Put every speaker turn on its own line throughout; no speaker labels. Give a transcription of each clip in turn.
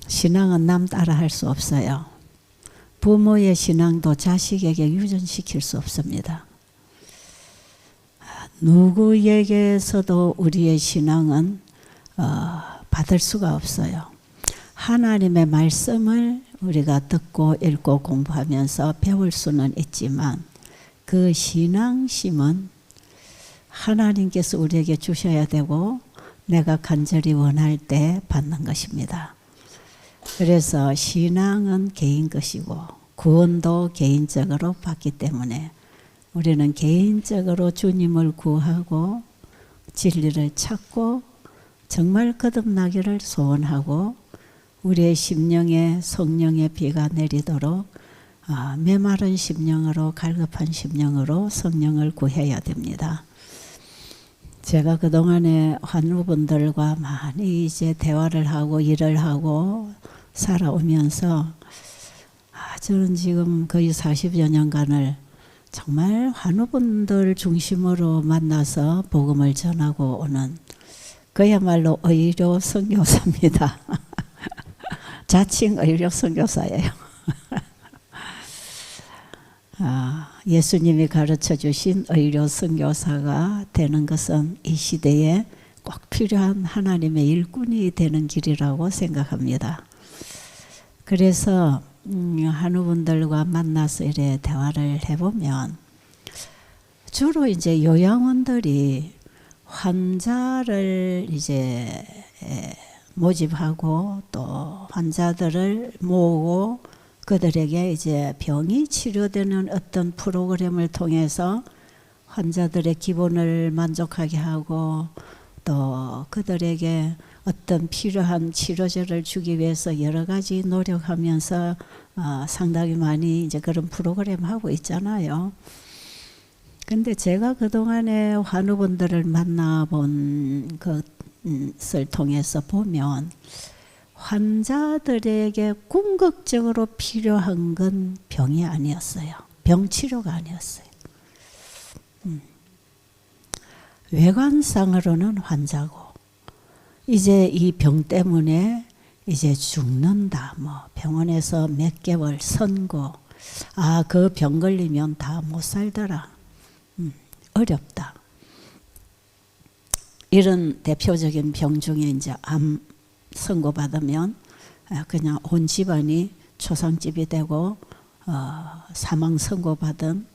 신앙은 남 따라 할 수 없어요. 부모의 신앙도 자식에게 유전시킬 수 없습니다. 누구에게서도 우리의 신앙은 받을 수가 없어요. 하나님의 말씀을 우리가 듣고 읽고 공부하면서 배울 수는 있지만 그 신앙심은 하나님께서 우리에게 주셔야 되고 내가 간절히 원할 때 받는 것입니다. 그래서 신앙은 개인 것이고 구원도 개인적으로 받기 때문에 우리는 개인적으로 주님을 구하고 진리를 찾고 정말 거듭나기를 소원하고 우리의 심령에 성령의 비가 내리도록 메마른 심령으로 갈급한 심령으로 성령을 구해야 됩니다. 제가 그동안에 환우분들과 많이 이제 대화를 하고 일을 하고 살아오면서 저는 지금 거의 40여 년간을 정말 환우분들 중심으로 만나서 복음을 전하고 오는 그야말로 의료 선교사입니다. 자칭 의료 선교사예요. 예수님이 가르쳐 주신 의료 선교사가 되는 것은 이 시대에 꼭 필요한 하나님의 일꾼이 되는 길이라고 생각합니다. 그래서 한우분들과 만나서 이래 대화를 해보면 주로 이제 요양원들이 환자를 이제 모집하고 또 환자들을 모으고 그들에게 이제 병이 치료되는 어떤 프로그램을 통해서 환자들의 기본을 만족하게 하고 또 그들에게 어떤 필요한 치료제를 주기 위해서 여러 가지 노력하면서 상당히 많이 이제 그런 프로그램 하고 있잖아요. 근데 제가 그동안에 환우분들을 만나본 것을 통해서 보면 환자들에게 궁극적으로 필요한 건 병이 아니었어요. 병치료가 아니었어요. 외관상으로는 환자고 이제 이 병 때문에 이제 죽는다. 뭐 병원에서 몇 개월 선고. 그 병 걸리면 다 못 살더라. 어렵다. 이런 대표적인 병 중에 이제 암 선고받으면 그냥 온 집안이 초상집이 되고 사망 선고받은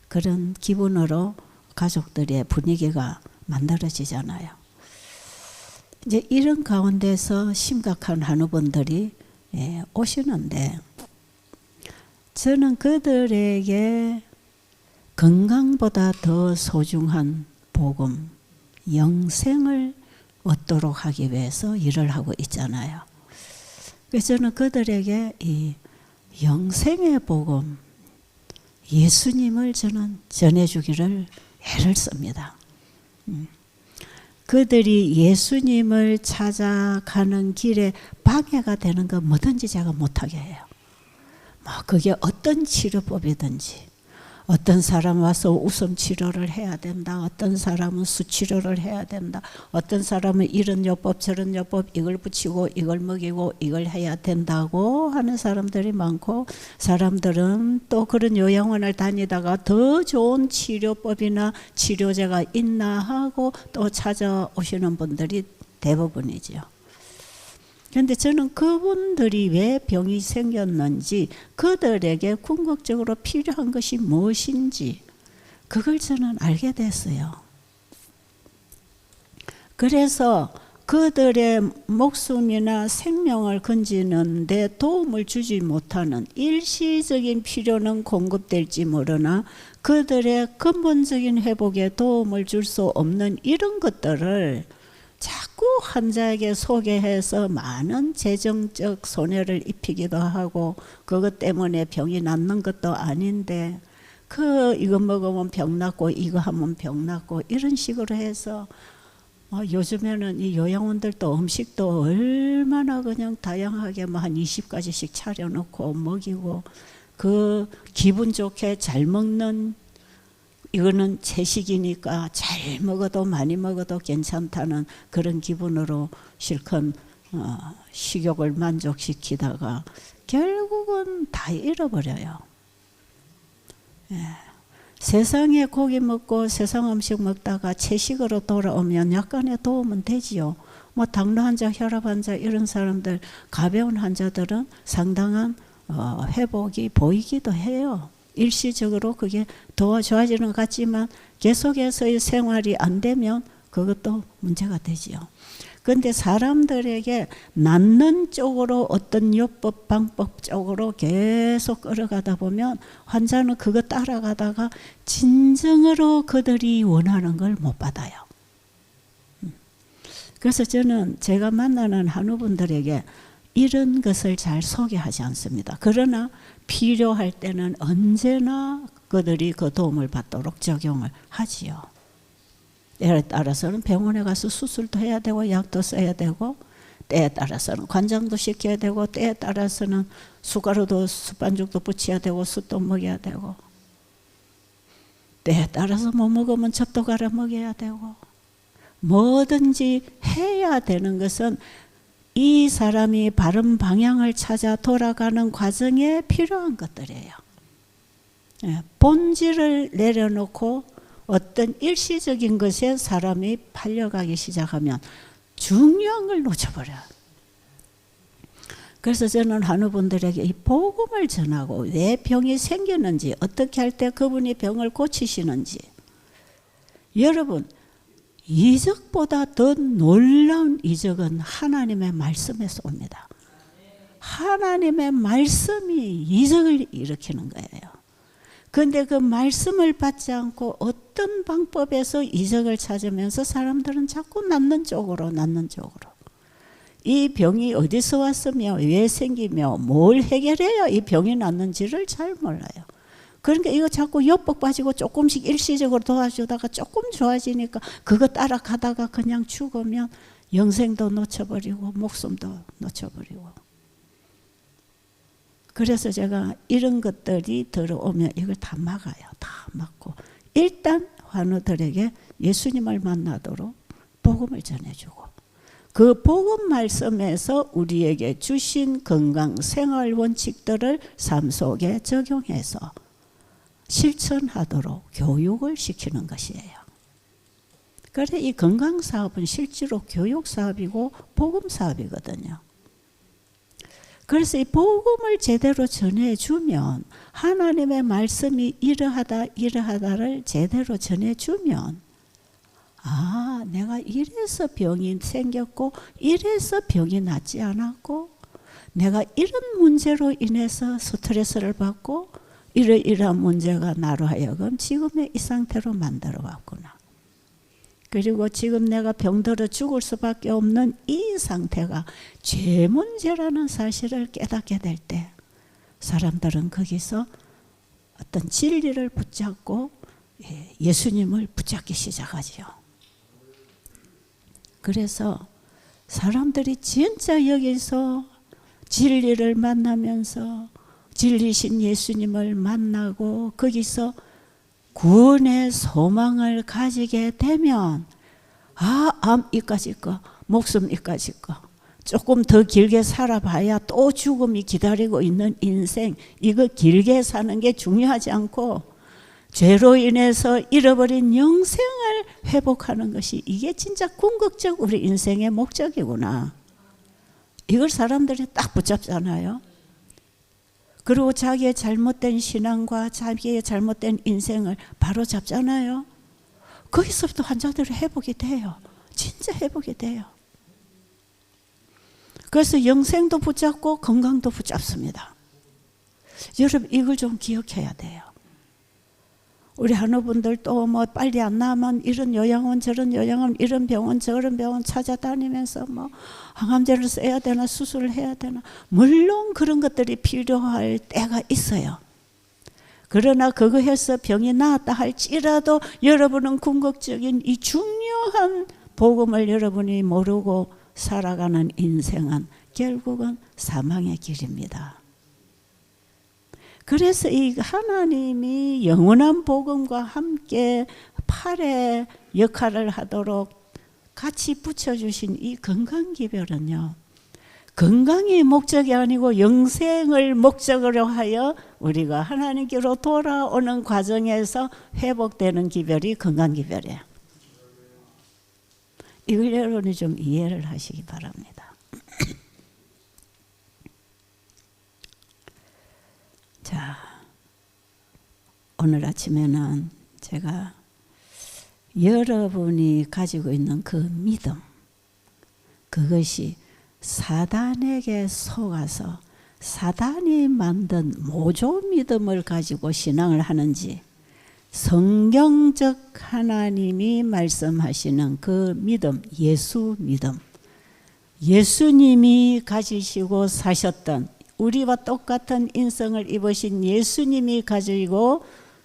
그런 기분으로 가족들의 분위기가 만들어지잖아요. 이제 이런 가운데서 심각한 한우분들이 오시는데 저는 그들에게 건강보다 더 소중한 복음, 영생을 얻도록 하기 위해서 일을 하고 있잖아요. 그래서 저는 그들에게 이 영생의 복음, 예수님을 저는 전해주기를 애를 씁니다. 그들이 예수님을 찾아가는 길에 방해가 되는 거 뭐든지 제가 못하게 해요. 그게 어떤 치료법이든지 어떤 사람 와서 웃음 치료를 해야 된다. 어떤 사람은 수치료를 해야 된다. 어떤 사람은 이런 요법 저런 요법 이걸 붙이고 이걸 먹이고 이걸 해야 된다고 하는 사람들이 많고 사람들은 또 그런 요양원을 다니다가 더 좋은 치료법이나 치료제가 있나 하고 또 찾아오시는 분들이 대부분이죠. 그런데 저는 그분들이 왜 병이 생겼는지 그들에게 궁극적으로 필요한 것이 무엇인지 그걸 저는 알게 됐어요. 그래서 그들의 목숨이나 생명을 건지는 데 도움을 주지 못하는 일시적인 필요는 공급될지 모르나 그들의 근본적인 회복에 도움을 줄 수 없는 이런 것들을 자꾸 환자에게 소개해서 많은 재정적 손해를 입히기도 하고 그것 때문에 병이 낫는 것도 아닌데 이거 먹으면 병 낫고 이거 하면 병 낫고 이런 식으로 해서 요즘에는 이 요양원들도 음식도 얼마나 그냥 다양하게 한 20가지씩 차려놓고 먹이고 그 기분 좋게 잘 먹는 이거는 채식이니까 잘 먹어도 많이 먹어도 괜찮다는 그런 기분으로 실컷 식욕을 만족시키다가 결국은 다 잃어버려요. 예. 세상에 고기 먹고 세상 음식 먹다가 채식으로 돌아오면 약간의 도움은 되지요. 뭐 당뇨 환자, 혈압 환자 이런 사람들, 가벼운 환자들은 상당한 회복이 보이기도 해요. 일시적으로 그게 더 좋아지는 것 같지만 계속해서의 생활이 안 되면 그것도 문제가 되지요. 그런데 사람들에게 낫는 쪽으로 어떤 요법 방법 쪽으로 계속 끌어가다 보면 환자는 그거 따라가다가 진정으로 그들이 원하는 걸 못 받아요. 그래서 저는 제가 만나는 한우분들에게 이런 것을 잘 소개하지 않습니다. 그러나 필요할 때는 언제나 그들이 그 도움을 받도록 적용을 하지요. 때에 따라서는 병원에 가서 수술도 해야 되고 약도 써야 되고, 때에 따라서는 관장도 시켜야 되고, 때에 따라서는 숟가루도 숯반죽도 붙여야 되고, 숯도 먹여야 되고, 때에 따라서 못 먹으면 젖도 갈아 먹여야 되고, 뭐든지 해야 되는 것은 이 사람이 바른 방향을 찾아 돌아가는 과정에 필요한 것들이에요. 본질을 내려놓고 어떤 일시적인 것에 사람이 팔려가기 시작하면 중요한 걸 놓쳐버려요. 그래서 저는 한우분들에게 이 복음을 전하고 왜 병이 생기는지, 어떻게 할 때 그분이 병을 고치시는지, 여러분 이적보다 더 놀라운 이적은 하나님의 말씀에서 옵니다. 하나님의 말씀이 이적을 일으키는 거예요. 그런데 그 말씀을 받지 않고 어떤 방법에서 이적을 찾으면서 사람들은 자꾸 낫는 쪽으로 이 병이 어디서 왔으며 왜 생기며 뭘 해결해야 이 병이 낫는지를 잘 몰라요. 그러니까 이거 자꾸 엿복 빠지고 조금씩 일시적으로 도와주다가 조금 좋아지니까 그거 따라가다가 그냥 죽으면 영생도 놓쳐버리고 목숨도 놓쳐버리고. 그래서 제가 이런 것들이 들어오면 이걸 다 막아요. 다 막고 일단 환우들에게 예수님을 만나도록 복음을 전해주고, 그 복음 말씀에서 우리에게 주신 건강 생활 원칙들을 삶 속에 적용해서 실천하도록 교육을 시키는 것이에요. 그래 이 건강사업은 실제로 교육사업이고 복음사업이거든요. 그래서 이 복음을 제대로 전해주면, 하나님의 말씀이 이러하다를 제대로 전해주면, 아, 내가 이래서 병이 생겼고 이래서 병이 낫지 않았고, 내가 이런 문제로 인해서 스트레스를 받고 이러이러한 문제가 나로 하여금 지금의 이 상태로 만들어 왔구나. 그리고 지금 내가 병들어 죽을 수밖에 없는 이 상태가 죄 문제라는 사실을 깨닫게 될 때 사람들은 거기서 어떤 진리를 붙잡고 예수님을 붙잡기 시작하지요. 그래서 사람들이 진짜 여기서 진리를 만나면서 진리신 예수님을 만나고 거기서 구원의 소망을 가지게 되면, 아, 암 이까짓 거, 목숨 이까짓 거, 조금 더 길게 살아봐야 또 죽음이 기다리고 있는 인생, 이거 길게 사는 게 중요하지 않고 죄로 인해서 잃어버린 영생을 회복하는 것이 이게 진짜 궁극적 우리 인생의 목적이구나. 이걸 사람들이 딱 붙잡잖아요. 그리고 자기의 잘못된 신앙과 자기의 잘못된 인생을 바로 잡잖아요. 거기서부터 환자들이 회복이 돼요. 진짜 회복이 돼요. 그래서 영생도 붙잡고 건강도 붙잡습니다. 여러분 이걸 좀 기억해야 돼요. 우리 한우분들 또 뭐 빨리 안 나면 이런 요양원 저런 요양원 이런 병원 저런 병원 찾아다니면서 뭐 항암제를 써야 되나 수술을 해야 되나, 물론 그런 것들이 필요할 때가 있어요. 그러나 그거 해서 병이 나았다 할지라도 여러분은 궁극적인 이 중요한 복음을 여러분이 모르고 살아가는 인생은 결국은 사망의 길입니다. 그래서 이 하나님이 영원한 복음과 함께 팔의 역할을 하도록 같이 붙여주신 이 건강기별은요, 건강이 목적이 아니고 영생을 목적으로 하여 우리가 하나님께로 돌아오는 과정에서 회복되는 기별이 건강기별이에요. 이걸 여러분이 좀 이해를 하시기 바랍니다. 자, 오늘 아침에는 제가 여러분이 가지고 있는 그 믿음, 그것이 사단에게 속아서 사단이 만든 모조 믿음을 가지고 신앙을 하는지, 성경적 하나님이 말씀하시는 그 믿음, 예수 믿음, 예수님이 가지시고 사셨던, 우리와 똑같은 인성을 입으신 예수님이 가지고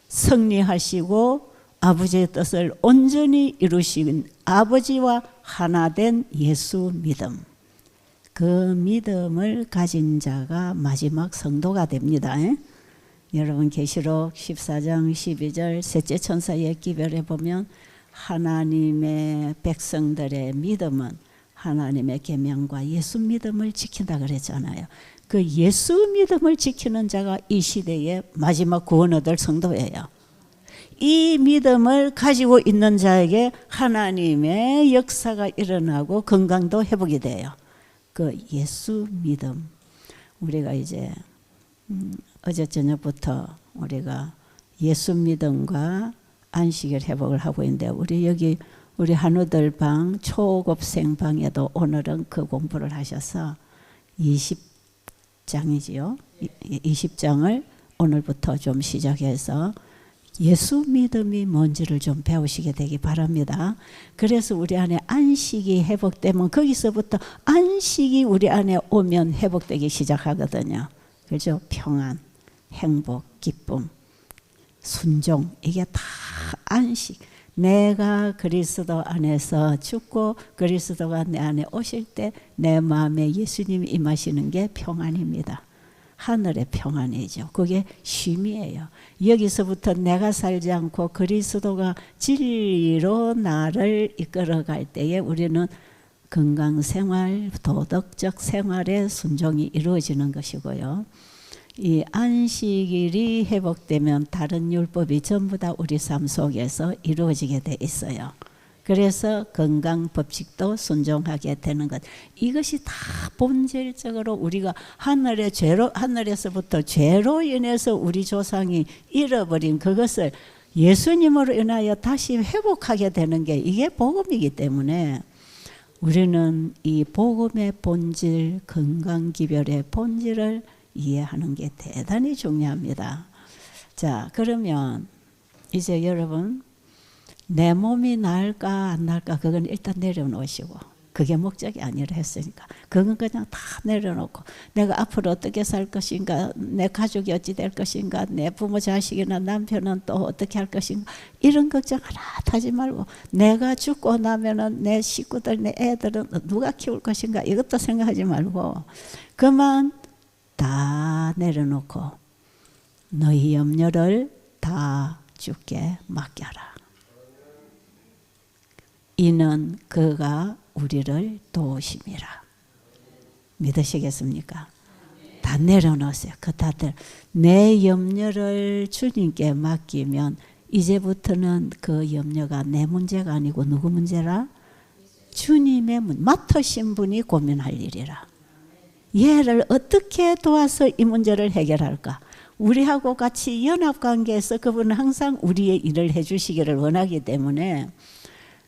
승리하시고 아버지의 뜻을 온전히 이루신 아버지와 하나 된 예수 믿음, 그 믿음을 가진 자가 마지막 성도가 됩니다. 여러분 계시록 14장 12절 셋째 천사의 기별에 보면 하나님의 백성들의 믿음은 하나님의 계명과 예수 믿음을 지킨다 그랬잖아요. 그 예수 믿음을 지키는 자가 이 시대의 마지막 구원 얻을 성도예요. 이 믿음을 가지고 있는 자에게 하나님의 역사가 일어나고 건강도 회복이 돼요. 그 예수 믿음, 우리가 이제 어제 저녁부터 우리가 예수 믿음과 안식일 회복을 하고 있는데, 우리 여기 우리 한우들 방 초급생 방에도 오늘은 그 공부를 하셔서 20장이지요. 20장을 오늘부터 좀 시작해서 예수 믿음이 뭔지를 좀 배우시게 되기 바랍니다. 그래서 우리 안에 안식이 회복되면 거기서부터 안식이 우리 안에 오면 회복되기 시작하거든요. 그렇죠? 평안, 행복, 기쁨, 순종, 이게 다 안식. 내가 그리스도 안에서 죽고 그리스도가 내 안에 오실 때 내 마음에 예수님이 임하시는 게 평안입니다. 하늘의 평안이죠. 그게 쉼이에요. 여기서부터 내가 살지 않고 그리스도가 진리로 나를 이끌어갈 때에 우리는 건강생활, 도덕적 생활의 순종이 이루어지는 것이고요. 이 안식일이 회복되면 다른 율법이 전부 다 우리 삶 속에서 이루어지게 돼 있어요. 그래서 건강 법칙도 순종하게 되는 것. 이것이 다 본질적으로 우리가 하늘에서부터 죄로 인해서 우리 조상이 잃어버린 그것을 예수님으로 인하여 다시 회복하게 되는 게 이게 복음이기 때문에 우리는 이 복음의 본질, 건강기별의 본질을 이해하는 게 대단히 중요합니다. 자, 그러면 이제 여러분, 내 몸이 나을까 안 나을까 그건 일단 내려놓으시고, 그게 목적이 아니라 했으니까 그건 그냥 다 내려놓고, 내가 앞으로 어떻게 살 것인가, 내 가족이 어찌 될 것인가, 내 부모 자식이나 남편은 또 어떻게 할 것인가, 이런 걱정 하나도 하지 말고, 내가 죽고 나면은 내 식구들, 내 애들은 누가 키울 것인가, 이것도 생각하지 말고 그만 다 내려놓고 너희 염려를 다 주께 맡겨라. 이는 그가 우리를 도우심이라. 믿으시겠습니까? 다 내려놓으세요. 그 다들 내 염려를 주님께 맡기면 이제부터는 그 염려가 내 문제가 아니고 누구 문제라? 주님의 문제. 맡으신 분이 고민할 일이라. 얘를 어떻게 도와서 이 문제를 해결할까? 우리하고 같이 연합관계에서 그분은 항상 우리의 일을 해주시기를 원하기 때문에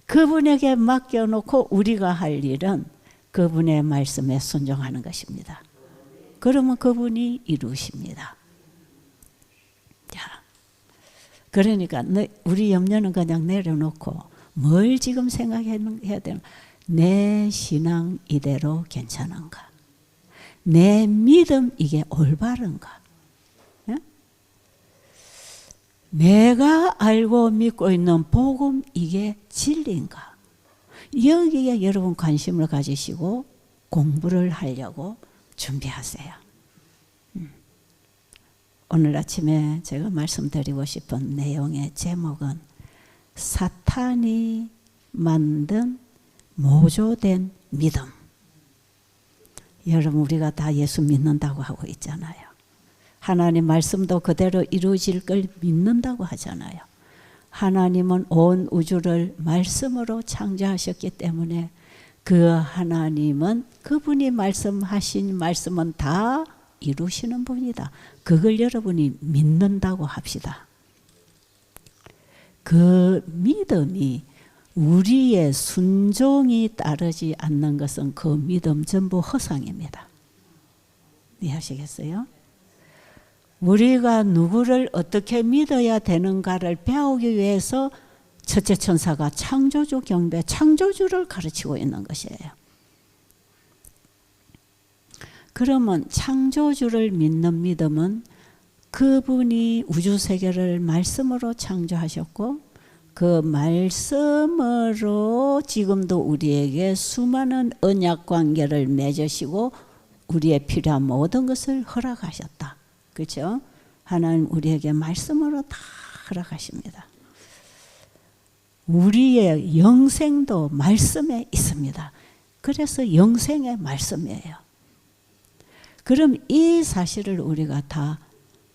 그분에게 맡겨놓고 우리가 할 일은 그분의 말씀에 순종하는 것입니다. 그러면 그분이 이루십니다. 자, 그러니까 우리 염려는 그냥 내려놓고 뭘 지금 생각해야 되나? 내 신앙 이대로 괜찮은가? 내 믿음 이게 올바른가? 예? 내가 알고 믿고 있는 복음 이게 진리인가? 여기에 여러분 관심을 가지시고 공부를 하려고 준비하세요. 오늘 아침에 제가 말씀드리고 싶은 내용의 제목은 사탄이 만든 모조된 믿음. 여러분 우리가 다 예수 믿는다고 하고 있잖아요. 하나님 말씀도 그대로 이루어질 걸 믿는다고 하잖아요. 하나님은 온 우주를 말씀으로 창조하셨기 때문에 그 하나님은 그분이 말씀하신 말씀은 다 이루시는 분이다. 그걸 여러분이 믿는다고 합시다. 그 믿음이 우리의 순종이 따르지 않는 것은 그 믿음 전부 허상입니다. 이해하시겠어요? 우리가 누구를 어떻게 믿어야 되는가를 배우기 위해서 첫째 천사가 창조주 경배, 창조주를 가르치고 있는 것이에요. 그러면 창조주를 믿는 믿음은 그분이 우주세계를 말씀으로 창조하셨고 그 말씀으로 지금도 우리에게 수많은 언약 관계를 맺으시고 우리의 필요한 모든 것을 허락하셨다. 그렇죠? 하나님 우리에게 말씀으로 다 허락하십니다. 우리의 영생도 말씀에 있습니다. 그래서 영생의 말씀이에요. 그럼 이 사실을 우리가 다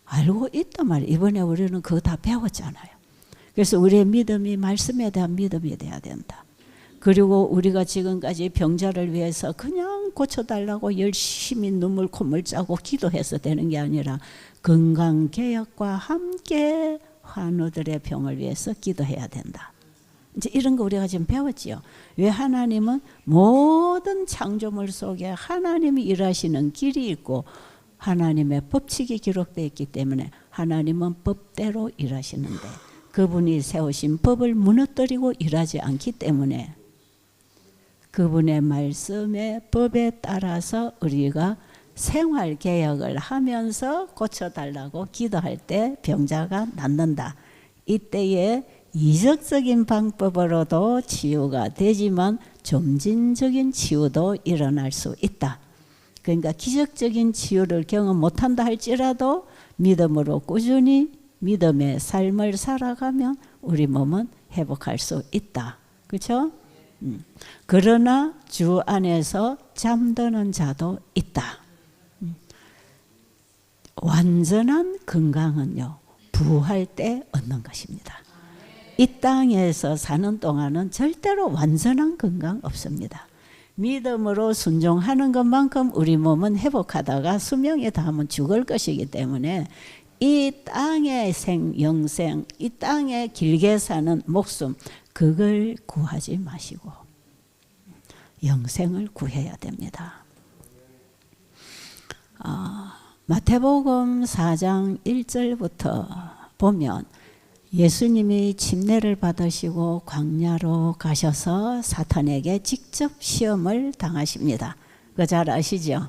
알고 있단 말이에요. 이번에 우리는 그거 다 배웠잖아요. 그래서 우리의 믿음이 말씀에 대한 믿음이 돼야 된다. 그리고 우리가 지금까지 병자를 위해서 그냥 고쳐달라고 열심히 눈물 콧물 짜고 기도해서 되는 게 아니라 건강개혁과 함께 환우들의 병을 위해서 기도해야 된다. 이제 이런 거 우리가 지금 배웠지요. 왜 하나님은 모든 창조물 속에 하나님이 일하시는 길이 있고 하나님의 법칙이 기록되어 있기 때문에 하나님은 법대로 일하시는데 그분이 세우신 법을 무너뜨리고 일하지 않기 때문에 그분의 말씀의 법에 따라서 우리가 생활개혁을 하면서 고쳐달라고 기도할 때 병자가 낫는다. 이때에 이적적인 방법으로도 치유가 되지만 점진적인 치유도 일어날 수 있다. 그러니까 기적적인 치유를 경험 못한다 할지라도 믿음으로 꾸준히 믿음의 삶을 살아가면 우리 몸은 회복할 수 있다. 그렇죠? 그러나 주 안에서 잠드는 자도 있다. 완전한 건강은요, 부활 때 얻는 것입니다. 이 땅에서 사는 동안은 절대로 완전한 건강 없습니다. 믿음으로 순종하는 것만큼 우리 몸은 회복하다가 수명에 닿으면 죽을 것이기 때문에 이 땅의 영생, 이 땅에 길게 사는 목숨, 그걸 구하지 마시고 영생을 구해야 됩니다. 마태복음 4장 1절부터 보면 예수님이 침례를 받으시고 광야로 가셔서 사탄에게 직접 시험을 당하십니다. 그거 잘 아시죠?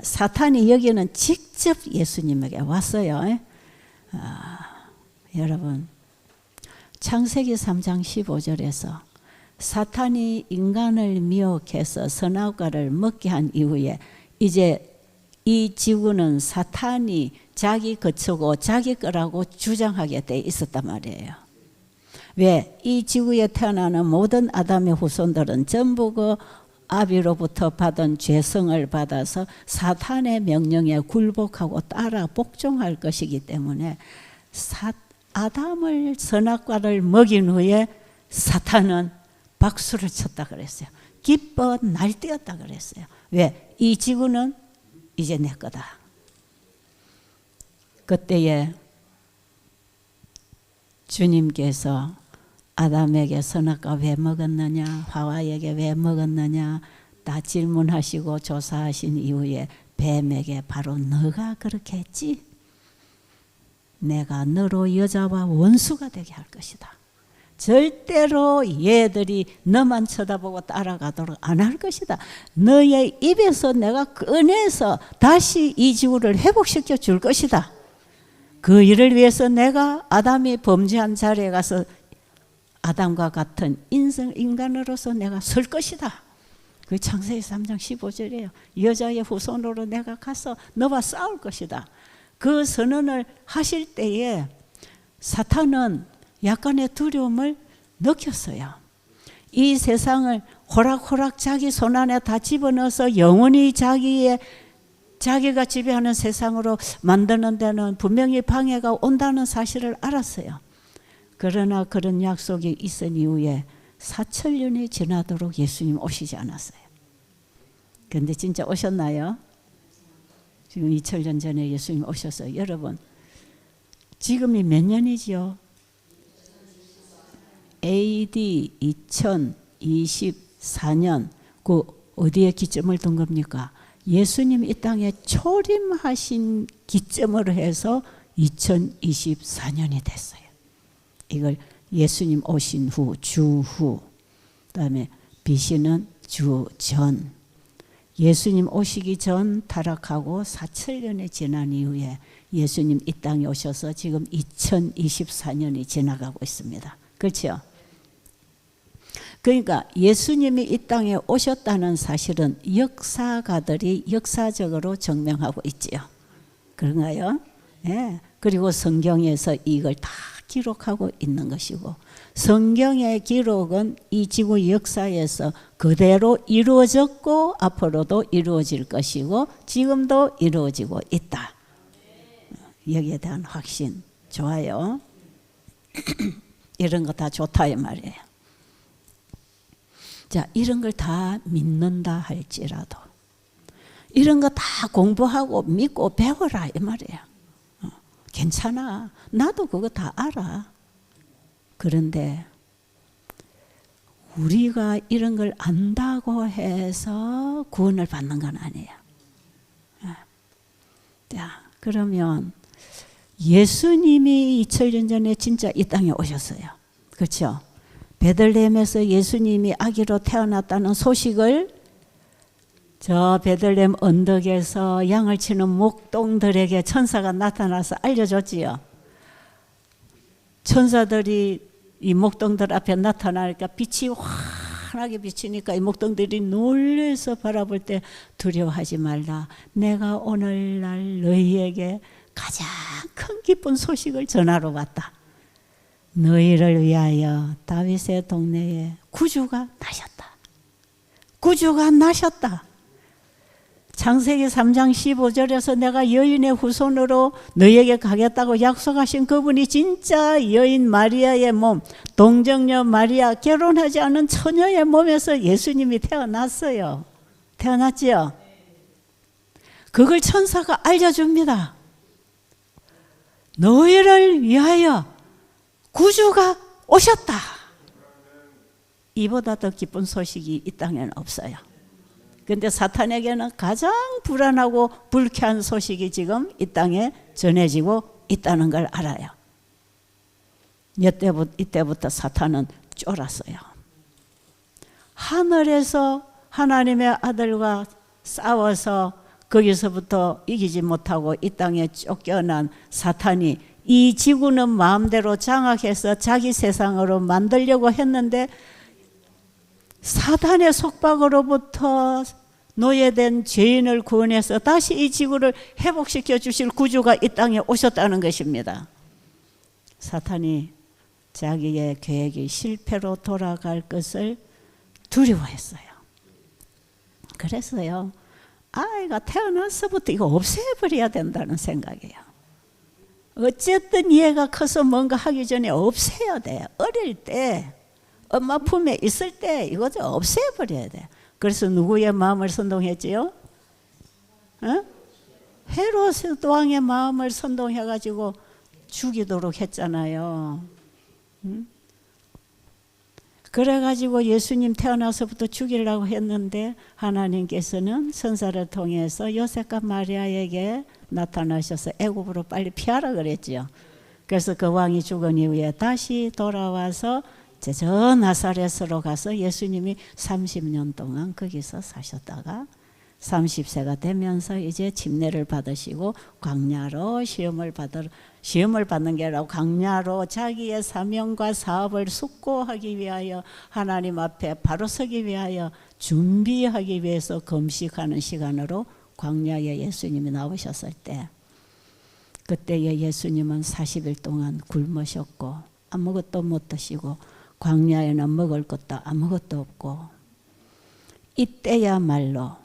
사탄이 여기는 직접 예수님에게 왔어요. 여러분 창세기 3장 15절에서 사탄이 인간을 미혹해서 선악과를 먹게 한 이후에 이제 이 지구는 사탄이 자기 거처고 자기 거라고 주장하게 돼 있었단 말이에요. 왜? 이 지구에 태어나는 모든 아담의 후손들은 전부 그 아비로부터 받은 죄성을 받아서 사탄의 명령에 굴복하고 따라 복종할 것이기 때문에 아담을 선악과를 먹인 후에 사탄은 박수를 쳤다 그랬어요. 기뻐 날뛰었다 그랬어요. 왜? 이 지구는 이제 내 거다. 그때에 주님께서 아담에게 선악과 왜 먹었느냐, 하와에게 왜 먹었느냐 다 질문하시고 조사하신 이후에 뱀에게 바로 너가 그렇게 했지? 내가 너로 여자와 원수가 되게 할 것이다. 절대로 얘들이 너만 쳐다보고 따라가도록 안 할 것이다. 너의 입에서 내가 꺼내서 다시 이 지구를 회복시켜 줄 것이다. 그 일을 위해서 내가 아담이 범죄한 자리에 가서 아담과 같은 인간으로서 내가 설 것이다. 그 창세기 3장 15절이에요. 여자의 후손으로 내가 가서 너와 싸울 것이다. 그 선언을 하실 때에 사탄은 약간의 두려움을 느꼈어요. 이 세상을 호락호락 자기 손안에 다 집어넣어서 영원히 자기가 지배하는 세상으로 만드는 데는 분명히 방해가 온다는 사실을 알았어요. 그러나 그런 약속이 있은 이후에 4,000년이 지나도록 예수님 오시지 않았어요. 그런데 진짜 오셨나요? 지금 2,000년 전에 예수님 오셨어요. 여러분, 지금이 몇 년이지요? AD 2024년, 그 어디에 기점을 둔 겁니까? 예수님 이 땅에 초림하신 기점으로 해서 2024년이 됐어요. 이걸 예수님 오신 후, 주 후, 그다음에 BC는 주 전. 예수님 오시기 전 타락하고 4,000년이 지난 이후에 예수님 이 땅에 오셔서 지금 2024년이 지나가고 있습니다. 그렇죠? 그러니까 예수님이 이 땅에 오셨다는 사실은 역사가들이 역사적으로 증명하고 있지요. 그런가요? 네. 그리고 성경에서 이걸 다 기록하고 있는 것이고, 성경의 기록은 이 지구 역사에서 그대로 이루어졌고 앞으로도 이루어질 것이고 지금도 이루어지고 있다. 여기에 대한 확신. 좋아요. 이런 거 다 좋다 이 말이에요. 자, 이런 걸 다 믿는다 할지라도 이런 거 다 공부하고 믿고 배워라 이 말이에요. 괜찮아. 나도 그거 다 알아. 그런데 우리가 이런 걸 안다고 해서 구원을 받는 건 아니에요. 자, 그러면 예수님이 2000년 전에 진짜 이 땅에 오셨어요. 그렇죠? 베들레헴에서 예수님이 아기로 태어났다는 소식을 저 베들레헴 언덕에서 양을 치는 목동들에게 천사가 나타나서 알려줬지요. 천사들이 이 목동들 앞에 나타나니까 빛이 환하게 비치니까 이 목동들이 놀라서 바라볼 때 두려워하지 말라. 내가 오늘날 너희에게 가장 큰 기쁜 소식을 전하러 왔다. 너희를 위하여 다윗의 동네에 구주가 나셨다. 구주가 나셨다. 창세기 3장 15절에서 내가 여인의 후손으로 너희에게 가겠다고 약속하신 그분이 진짜 여인 마리아의 몸, 동정녀 마리아, 결혼하지 않은 처녀의 몸에서 예수님이 태어났어요. 태어났지요? 그걸 천사가 알려줍니다. 너희를 위하여 구주가 오셨다. 이보다 더 기쁜 소식이 이 땅에는 없어요. 그런데 사탄에게는 가장 불안하고 불쾌한 소식이 지금 이 땅에 전해지고 있다는 걸 알아요. 이때부터 사탄은 쫄았어요. 하늘에서 하나님의 아들과 싸워서 거기서부터 이기지 못하고 이 땅에 쫓겨난 사탄이 이 지구는 마음대로 장악해서 자기 세상으로 만들려고 했는데 사탄의 속박으로부터 노예된 죄인을 구원해서 다시 이 지구를 회복시켜 주실 구주가 이 땅에 오셨다는 것입니다. 사탄이 자기의 계획이 실패로 돌아갈 것을 두려워했어요. 그래서요, 아이가 태어나서부터 이거 없애버려야 된다는 생각이에요. 어쨌든 얘가 커서 뭔가 하기 전에 없애야 돼요. 어릴 때 엄마 품에 있을 때 이거 좀 없애버려야 돼. 그래서 누구의 마음을 선동했지요? 헤롯 왕의 마음을 선동해가지고 죽이도록 했잖아요. 그래가지고 예수님 태어나서부터 죽이려고 했는데 하나님께서는 선사를 통해서 요셉과 마리아에게 나타나셔서 애굽으로 빨리 피하라 그랬지요. 그래서 그 왕이 죽은 이후에 다시 돌아와서 저 나사렛으로 가서 예수님이 30년 동안 거기서 사셨다가 30세가 되면서 이제 침례를 받으시고 광야로 시험을 받는 게 아니라 광야로 자기의 사명과 사업을 숙고하기 위하여 하나님 앞에 바로 서기 위하여 준비하기 위해서 금식하는 시간으로 광야에 예수님이 나오셨을 때, 그때에 예수님은 40일 동안 굶으셨고 아무것도 못 드시고 광야에는 먹을 것도 아무것도 없고, 이때야말로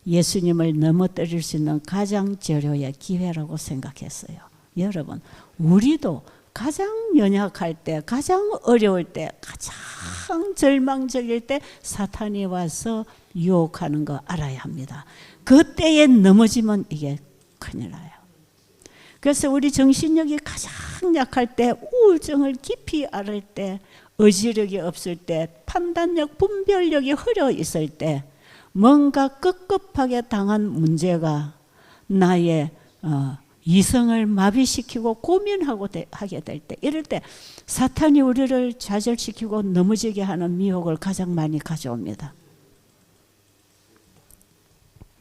예수님을 넘어뜨릴 수 있는 가장 절호의 기회라고 생각했어요. 여러분, 우리도 가장 연약할 때, 가장 어려울 때, 가장 절망적일 때 사탄이 와서 유혹하는 거 알아야 합니다. 그때에 넘어지면 이게 큰일 나요. 그래서 우리 정신력이 가장 약할 때, 우울증을 깊이 앓을 때, 의지력이 없을 때, 판단력, 분별력이 흐려 있을 때, 뭔가 급급하게 당한 문제가 나의 이성을 마비시키고 고민하고 하게 될 때, 이럴 때 사탄이 우리를 좌절시키고 넘어지게 하는 미혹을 가장 많이 가져옵니다.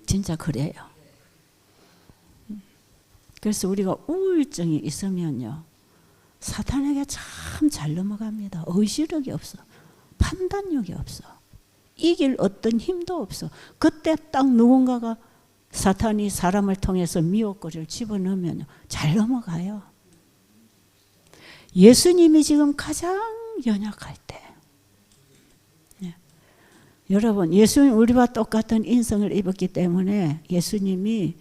진짜 그래요. 그래서 우리가 우울증이 있으면요, 사탄에게 참 잘 넘어갑니다. 의지력이 없어. 판단력이 없어. 이길 어떤 힘도 없어. 그때 딱 누군가가 사탄이 사람을 통해서 미혹거리를 집어넣으면 잘 넘어가요. 예수님이 지금 가장 연약할 때, 여러분, 예수님 우리와 똑같은 인성을 입었기 때문에 예수님이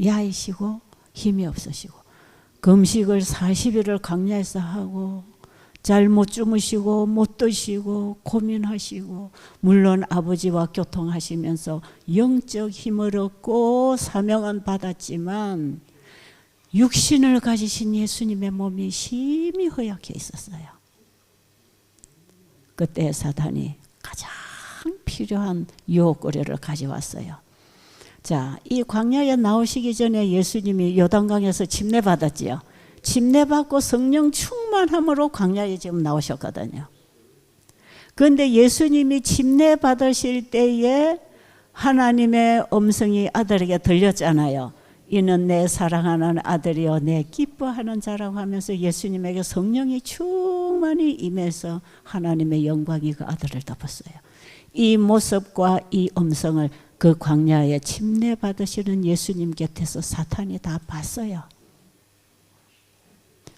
야이시고 힘이 없으시고 금식을 40일을 광야에서 하고 잘 못 주무시고 못 드시고 고민하시고, 물론 아버지와 교통하시면서 영적 힘을 얻고 사명은 받았지만 육신을 가지신 예수님의 몸이 심히 허약해 있었어요. 그때 사탄이 가장 필요한 유혹거리를 가져왔어요. 자, 이 광야에 나오시기 전에 예수님이 요단강에서 침례받았지요. 침례받고 성령 충만함으로 광야에 지금 나오셨거든요. 그런데 예수님이 침례받으실 때에 하나님의 음성이 아들에게 들렸잖아요. 이는 내 사랑하는 아들이요 내 기뻐하는 자라고 하면서 예수님에게 성령이 충만히 임해서 하나님의 영광이 그 아들을 덮었어요. 이 모습과 이 음성을 그 광야에 침례받으시는 예수님 곁에서 사탄이 다 봤어요.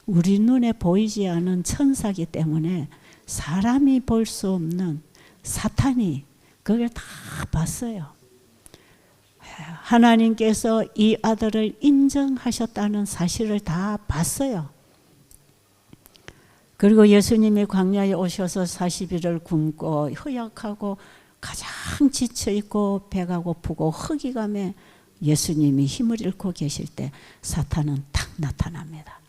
우리 눈에 보이지 않은 천사기 때문에 사람이 볼 수 없는 사탄이 그걸 다 봤어요. 하나님께서 이 아들을 인정하셨다는 사실을 다 봤어요. 그리고 예수님이 광야에 오셔서 40일을 굶고 허약하고 가장 지쳐있고 배가 고프고 허기감에 예수님이 힘을 잃고 계실 때 사탄은 탁 나타납니다.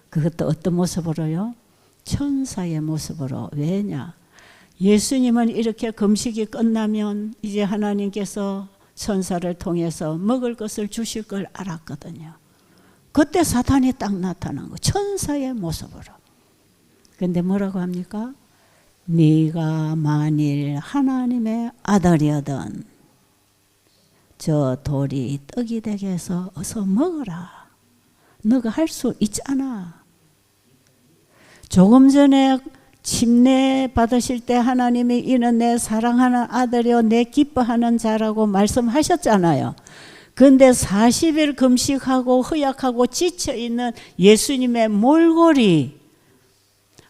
그것도 어떤 모습으로요? 천사의 모습으로. 왜냐? 예수님은 이렇게 금식이 끝나면 이제 하나님께서 천사를 통해서 먹을 것을 주실 걸 알았거든요. 그때 사탄이 딱 나타난 거, 천사의 모습으로. 근데 뭐라고 합니까? 네가 만일 하나님의 아들이거든 저 돌이 떡이 되게 해서 어서 먹어라. 너가 할 수 있잖아. 조금 전에 침례 받으실 때 하나님이 이는 내 사랑하는 아들이요 내 기뻐하는 자라고 말씀하셨잖아요. 그런데 40일 금식하고 허약하고 지쳐있는 예수님의 몰골이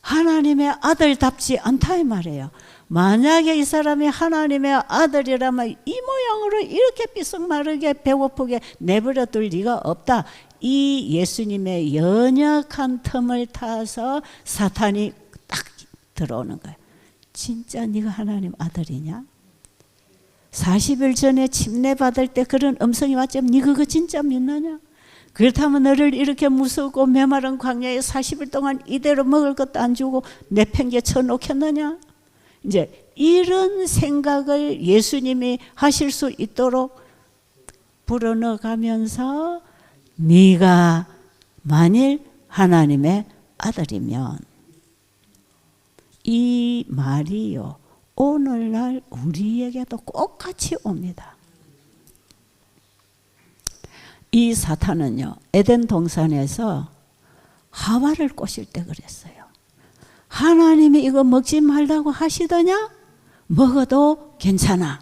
하나님의 아들답지 않다 이 말이에요. 만약에 이 사람이 하나님의 아들이라면 이 모양으로 이렇게 삐썩마르게 배고프게 내버려 둘 리가 없다. 이 예수님의 연약한 틈을 타서 사탄이 딱 들어오는 거예요. 진짜 네가 하나님 아들이냐? 40일 전에 침례받을 때 그런 음성이 왔지만 네 그거 진짜 믿느냐? 그렇다면 너를 이렇게 무섭고 메마른 광야에 40일 동안 이대로 먹을 것도 안 주고 내팽개 쳐놓겠느냐? 이제 이런 생각을 예수님이 하실 수 있도록 불어넣어가면서 네가 만일 하나님의 아들이면, 이 말이요 오늘날 우리에게도 똑같이 옵니다. 이 사탄은요 에덴 동산에서 하와를 꼬실 때 그랬어요. 하나님이 이거 먹지 말라고 하시더냐? 먹어도 괜찮아.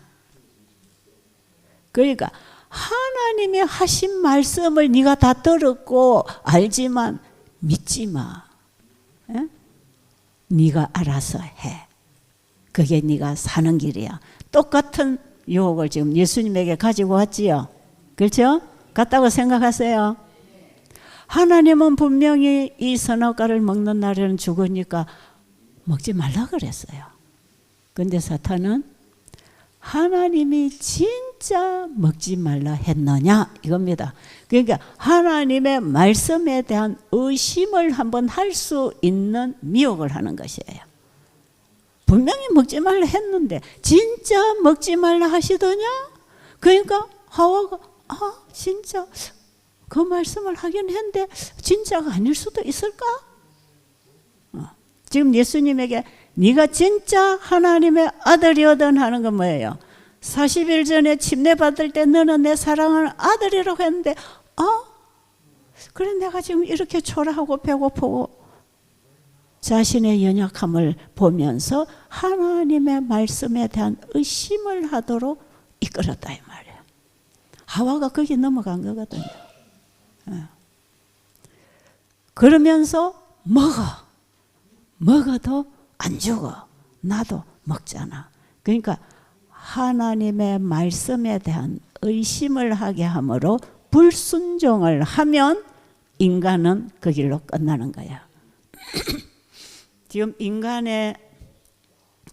그러니까 하나님이 하신 말씀을 네가 다 들었고 알지만 믿지 마. 에? 네가 알아서 해. 그게 네가 사는 길이야. 똑같은 유혹을 지금 예수님에게 가지고 왔지요. 그렇죠? 같다고 생각하세요. 하나님은 분명히 이 선악과를 먹는 날에는 죽으니까 먹지 말라 그랬어요. 근데 사탄은 하나님이 진짜 먹지 말라 했느냐 이겁니다. 그러니까 하나님의 말씀에 대한 의심을 한번 할 수 있는 미혹을 하는 것이에요. 분명히 먹지 말라 했는데 진짜 먹지 말라 하시더냐? 그러니까 하와가 진짜 그 말씀을 하긴 했는데 진짜가 아닐 수도 있을까? 지금 예수님에게 네가 진짜 하나님의 아들이거든 하는 건 뭐예요? 40일 전에 침례받을 때 너는 내 사랑하는 아들이라고 했는데 그래 내가 지금 이렇게 초라하고 배고프고 자신의 연약함을 보면서 하나님의 말씀에 대한 의심을 하도록 이끌었다 이 말이에요. 하와가 거기 넘어간 거거든요. 그러면서 먹어도 안 죽어. 나도 먹잖아. 그러니까 하나님의 말씀에 대한 의심을 하게 함으로 불순종을 하면 인간은 그 길로 끝나는 거야. 지금 인간의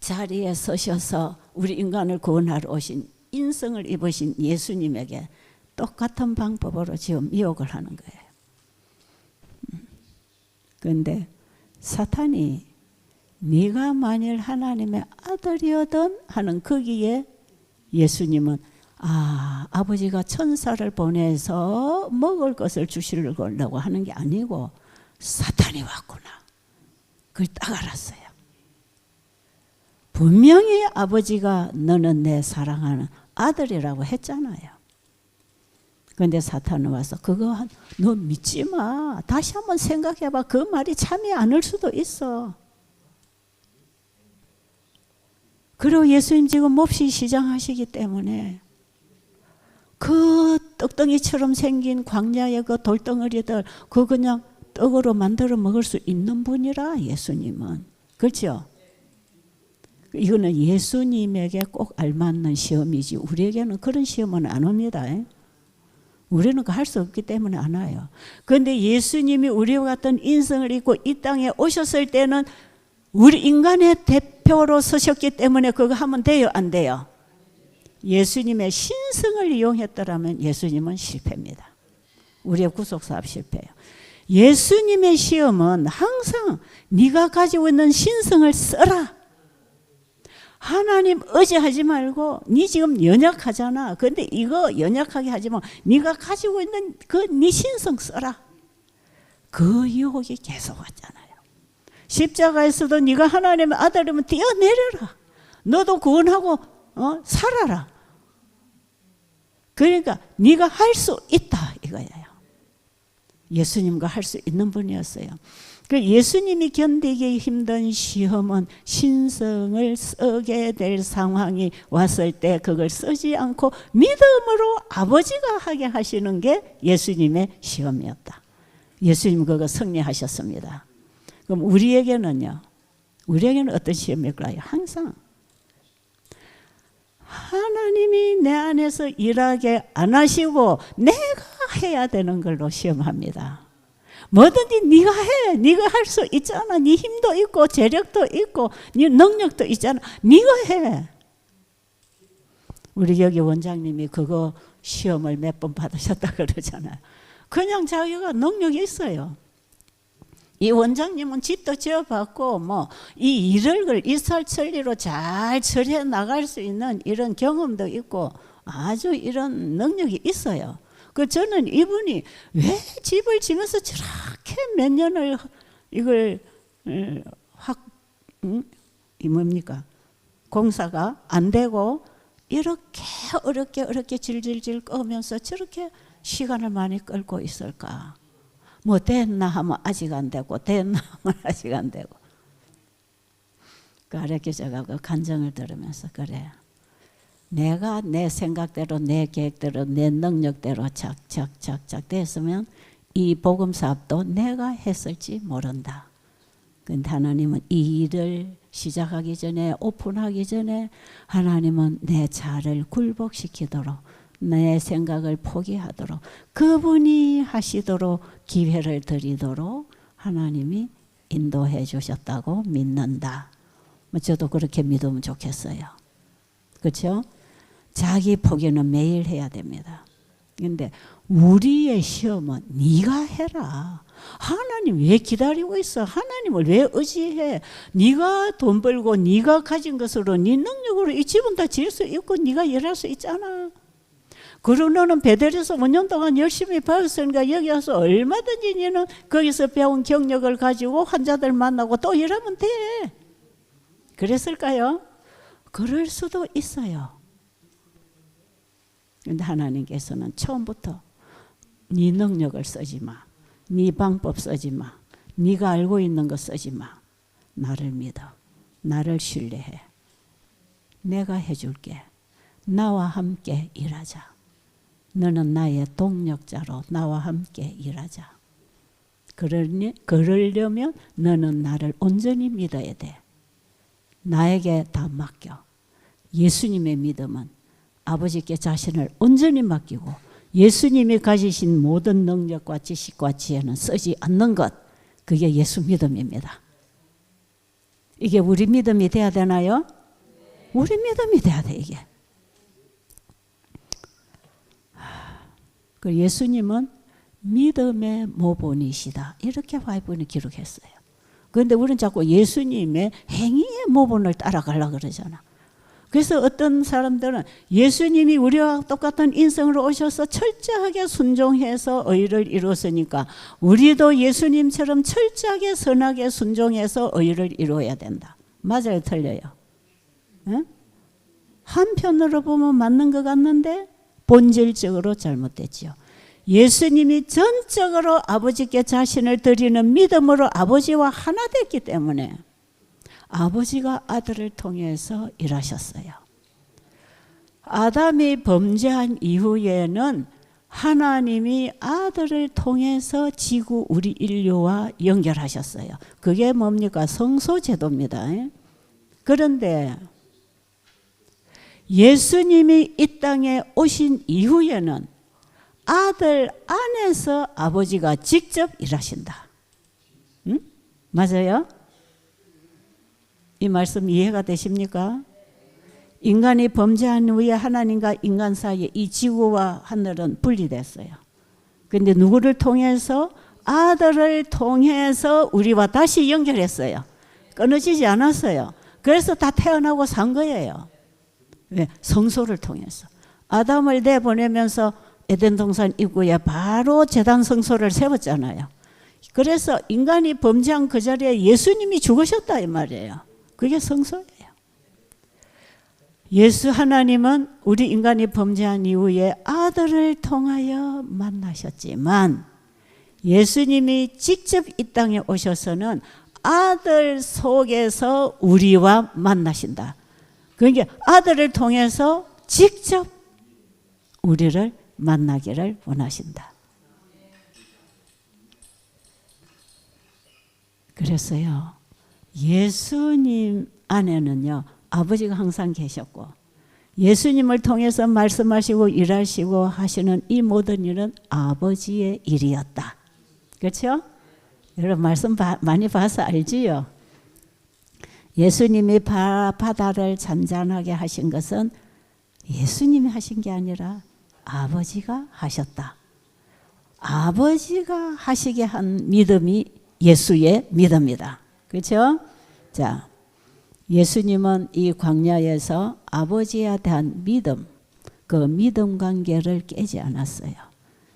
자리에 서셔서 우리 인간을 구원하러 오신 인성을 입으신 예수님에게 똑같은 방법으로 지금 미혹을 하는 거예요. 그런데 사탄이 네가 만일 하나님의 아들이거든 하는 거기에 예수님은 아버지가 천사를 보내서 먹을 것을 주시려고 하는 게 아니고 사탄이 왔구나. 그걸 딱 알았어요. 분명히 아버지가 너는 내 사랑하는 아들이라고 했잖아요. 그런데 사탄은 와서 그거 너 믿지 마. 다시 한번 생각해봐. 그 말이 참이 않을 수도 있어. 그리고 예수님 지금 몹시 시장하시기 때문에 그 떡덩이처럼 생긴 광야의 그 돌덩어리들 그거 그냥 떡으로 만들어 먹을 수 있는 분이라 예수님은. 그렇죠? 이거는 예수님에게 꼭 알맞는 시험이지 우리에게는 그런 시험은 안 옵니다. 우리는 할 수 없기 때문에 안 와요. 그런데 예수님이 우리와 같은 인성을 입고 이 땅에 오셨을 때는 우리 인간의 대표로 서셨기 때문에 그거 하면 돼요? 안 돼요? 예수님의 신성을 이용했더라면 예수님은 실패입니다. 우리의 구속사업 실패예요. 예수님의 시험은 항상 네가 가지고 있는 신성을 써라. 하나님 의지하지 말고 네 지금 연약하잖아. 그런데 이거 연약하게 하지 마. 네가 가지고 있는 그 네 신성 써라. 그 유혹이 계속 왔잖아요. 십자가에서도 네가 하나님의 아들이면 뛰어내려라. 너도 구원하고 살아라. 그러니까 네가 할 수 있다 이거예요. 예수님과 할 수 있는 분이었어요. 그 예수님이 견디기 힘든 시험은 신성을 쓰게 될 상황이 왔을 때 그걸 쓰지 않고 믿음으로 아버지가 하게 하시는 게 예수님의 시험이었다. 예수님 그거 승리하셨습니다. 그럼 우리에게는요? 우리에게는 어떤 시험일까요? 항상 하나님이 내 안에서 일하게 안 하시고 내가 해야 되는 걸로 시험합니다. 뭐든지 네가 해. 네가 할 수 있잖아. 네 힘도 있고 재력도 있고 네 능력도 있잖아. 네가 해. 우리 여기 원장님이 그거 시험을 몇 번 받으셨다 그러잖아요. 그냥 자기가 능력이 있어요. 이 원장님은 집도 지어봤고 이 일을 일사천리로 잘 처리해 나갈 수 있는 이런 경험도 있고 아주 이런 능력이 있어요. 저는 이분이 왜 집을 지면서 저렇게 몇 년을 이걸 뭡니까? 공사가 안 되고 이렇게 어렵게 질질질 꺼면서 저렇게 시간을 많이 끌고 있을까? 됐나 하면 아직 안 되고 됐나 하면 아직 안 되고. 그렇게 제가 그 간증을 들으면서 그래. 내가 내 생각대로 내 계획대로 내 능력대로 착착 됐으면 이 복음 사업도 내가 했을지 모른다. 근데 하나님은 이 일을 시작하기 전에, 오픈하기 전에 하나님은 내 자를 굴복시키도록, 내 생각을 포기하도록, 그분이 하시도록 기회를 드리도록 하나님이 인도해 주셨다고 믿는다. 저도 그렇게 믿으면 좋겠어요. 그렇죠? 자기 포기는 매일 해야 됩니다. 근데 우리의 시험은 네가 해라. 하나님 왜 기다리고 있어? 하나님을 왜 의지해? 네가 돈 벌고 네가 가진 것으로 네 능력으로 이 집은 다 지을 수 있고 네가 일할 수 있잖아. 그리고 너는 베델에서 5년 동안 열심히 배웠으니까 여기 와서 얼마든지 너는 거기서 배운 경력을 가지고 환자들 만나고 또 일하면 돼. 그랬을까요? 그럴 수도 있어요. 근데 하나님께서는 처음부터 네 능력을 쓰지 마. 네 방법 쓰지 마. 네가 알고 있는 거 쓰지 마. 나를 믿어. 나를 신뢰해. 내가 해줄게. 나와 함께 일하자. 너는 나의 동력자로 나와 함께 일하자. 그러려면 너는 나를 온전히 믿어야 돼. 나에게 다 맡겨. 예수님의 믿음은 아버지께 자신을 온전히 맡기고 예수님이 가지신 모든 능력과 지식과 지혜는 쓰지 않는 것, 그게 예수 믿음입니다. 이게 우리 믿음이 돼야 되나요? 우리 믿음이 돼야 돼 이게. 그 예수님은 믿음의 모본이시다. 이렇게 화이분이 기록했어요. 그런데 우리는 자꾸 예수님의 행위의 모본을 따라가려고 그러잖아. 그래서 어떤 사람들은 예수님이 우리와 똑같은 인생으로 오셔서 철저하게 순종해서 의를 이루었으니까 우리도 예수님처럼 철저하게 선하게 순종해서 의를 이루어야 된다. 맞아요? 틀려요? 응? 한편으로 보면 맞는 것 같는데 본질적으로 잘못됐지요. 예수님이 전적으로 아버지께 자신을 드리는 믿음으로 아버지와 하나 됐기 때문에 아버지가 아들을 통해서 일하셨어요. 아담이 범죄한 이후에는 하나님이 아들을 통해서 지구 우리 인류와 연결하셨어요. 그게 뭡니까? 성소제도입니다. 그런데 예수님이 이 땅에 오신 이후에는 아들 안에서 아버지가 직접 일하신다. 응? 맞아요? 이 말씀 이해가 되십니까? 인간이 범죄한 후에 하나님과 인간 사이에 이 지구와 하늘은 분리됐어요. 그런데 누구를 통해서? 아들을 통해서 우리와 다시 연결했어요. 끊어지지 않았어요. 그래서 다 태어나고 산 거예요. 왜? 성소를 통해서. 아담을 내보내면서 에덴 동산 입구에 바로 제단 성소를 세웠잖아요. 그래서 인간이 범죄한 그 자리에 예수님이 죽으셨다 이 말이에요. 그게 성소예요. 예수 하나님은 우리 인간이 범죄한 이후에 아들을 통하여 만나셨지만 예수님이 직접 이 땅에 오셔서는 아들 속에서 우리와 만나신다. 그러니까 아들을 통해서 직접 우리를 만나기를 원하신다. 그래서요, 예수님 안에는요, 아버지가 항상 계셨고 예수님을 통해서 말씀하시고 일하시고 하시는 이 모든 일은 아버지의 일이었다. 그렇죠? 여러분 말씀 많이 봐서 알지요? 예수님이 바다를 잔잔하게 하신 것은 예수님이 하신 게 아니라 아버지가 하셨다. 아버지가 하시게 한 믿음이 예수의 믿음이다. 그렇죠? 자, 예수님은 이 광야에서 아버지에 대한 믿음, 그 믿음 관계를 깨지 않았어요.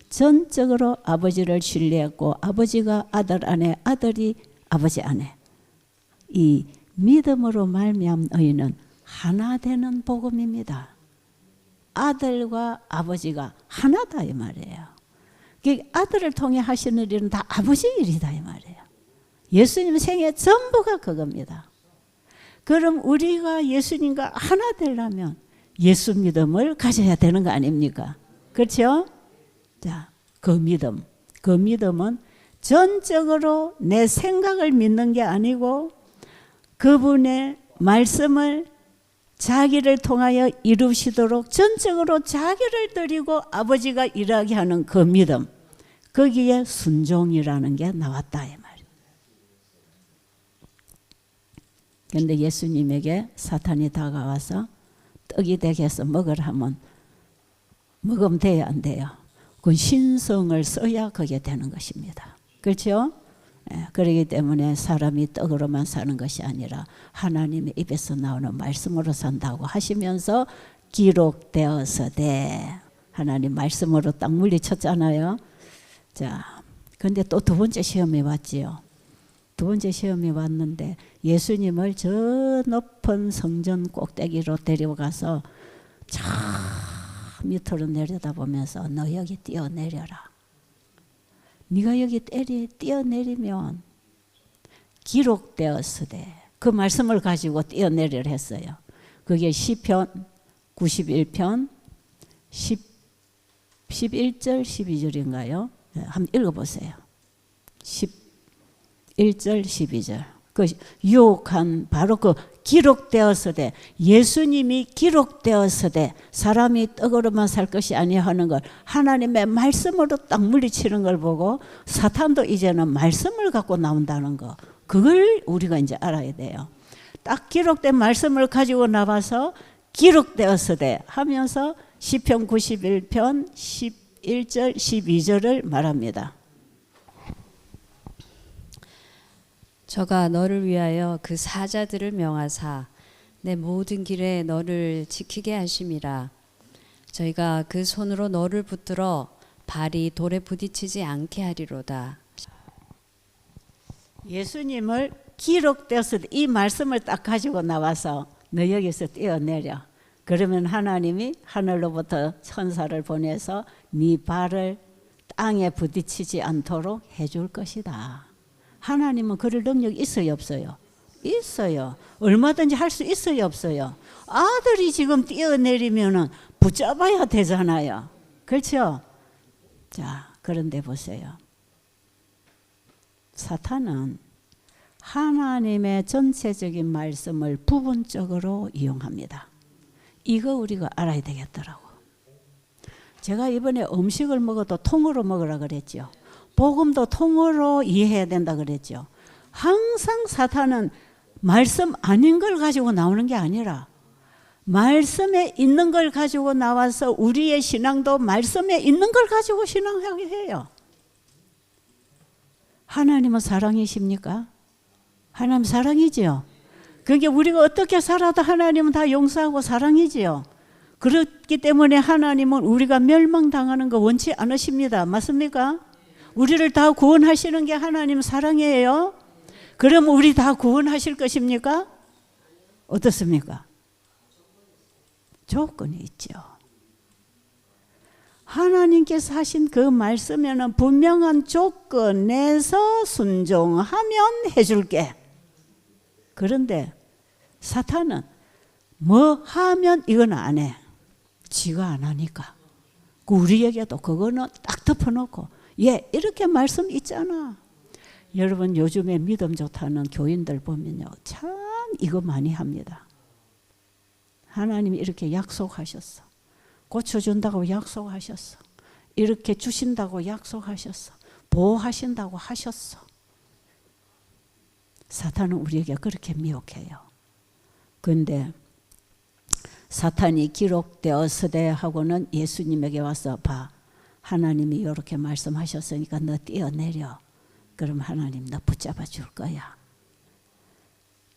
전적으로 아버지를 신뢰했고 아버지가 아들 안에, 아들이 아버지 안에. 이 믿음으로 말미암은 의는 하나 되는 복음입니다. 아들과 아버지가 하나다 이 말이에요. 아들을 통해 하시는 일은 다 아버지 일이다 이 말이에요. 예수님 생애 전부가 그겁니다. 그럼 우리가 예수님과 하나 되려면 예수 믿음을 가져야 되는 거 아닙니까? 그렇죠? 자, 그 믿음은 전적으로 내 생각을 믿는 게 아니고 그분의 말씀을 자기를 통하여 이루시도록 전적으로 자기를 드리고 아버지가 일하게 하는 그 믿음, 거기에 순종이라는 게 나왔다 이 말이에요. 그런데 예수님에게 사탄이 다가와서 떡이 되게 해서 먹으라 하면 먹으면 돼야 안 돼요? 그건 신성을 써야 그게 되는 것입니다. 그렇죠? 그렇기 때문에 사람이 떡으로만 사는 것이 아니라 하나님의 입에서 나오는 말씀으로 산다고 하시면서 기록되어서되 하나님 말씀으로 딱 물리쳤잖아요. 자, 근데 또 두 번째 시험이 왔지요. 두 번째 시험이 왔는데 예수님을 저 높은 성전 꼭대기로 데려가서 저 밑으로 내려다보면서 너 여기 뛰어내려라. 네가 여기 뛰어내리면 기록되었으되 그 말씀을 가지고 뛰어내리려 했어요. 그게 시편 91편 11절 12절인가요? 한번 읽어보세요. 11절 12절 그 유혹한 바로 그 기록되었으되 예수님이 기록되었으되 사람이 떡으로만 살 것이 아니야 하는 걸 하나님의 말씀으로 딱 물리치는 걸 보고 사탄도 이제는 말씀을 갖고 나온다는 거 그걸 우리가 이제 알아야 돼요. 딱 기록된 말씀을 가지고 나와서 기록되었으되 하면서 시편 91편 11절 12절을 말합니다.
저가 너를 위하여 그 사자들을 명하사 내 모든 길에 너를 지키게 하심이라. 저희가 그 손으로 너를 붙들어 발이 돌에 부딪히지 않게 하리로다.
예수님을 기록되었을 때 이 말씀을 딱 가지고 나와서 너 여기서 뛰어내려. 그러면 하나님이 하늘로부터 천사를 보내서 네 발을 땅에 부딪히지 않도록 해줄 것이다. 하나님은 그럴 능력이 있어요 없어요? 있어요. 얼마든지 할 수 있어요 없어요? 아들이 지금 뛰어내리면 붙잡아야 되잖아요. 그렇죠? 자, 그런데 보세요. 사탄은 하나님의 전체적인 말씀을 부분적으로 이용합니다. 이거 우리가 알아야 되겠더라고. 제가 이번에 음식을 먹어도 통으로 먹으라 그랬죠. 복음도 통으로 이해해야 된다 그랬죠. 항상 사탄은 말씀 아닌 걸 가지고 나오는 게 아니라 말씀에 있는 걸 가지고 나와서 우리의 신앙도 말씀에 있는 걸 가지고 신앙하게 해요. 하나님은 사랑이십니까? 하나님 사랑이지요. 그게 우리가 어떻게 살아도 하나님은 다 용서하고 사랑이지요. 그렇기 때문에 하나님은 우리가 멸망당하는 거 원치 않으십니다. 맞습니까? 우리를 다 구원하시는 게 하나님 사랑이에요. 그럼 우리 다 구원하실 것입니까? 어떻습니까? 조건이 있죠. 하나님께서 하신 그 말씀에는 분명한 조건에서 순종하면 해줄게. 그런데 사탄은 뭐 하면 이건 안 해. 지가 안 하니까. 우리에게도 그거는 딱 덮어놓고 이렇게 말씀 있잖아. 여러분 요즘에 믿음 좋다는 교인들 보면요. 참 이거 많이 합니다. 하나님이 이렇게 약속하셨어. 고쳐준다고 약속하셨어. 이렇게 주신다고 약속하셨어. 보호하신다고 하셨어. 사탄은 우리에게 그렇게 미혹해요. 그런데 사탄이 기록되었으되 하고는 예수님에게 와서 봐. 하나님이 이렇게 말씀하셨으니까 너 뛰어내려. 그럼 하나님 너 붙잡아 줄 거야.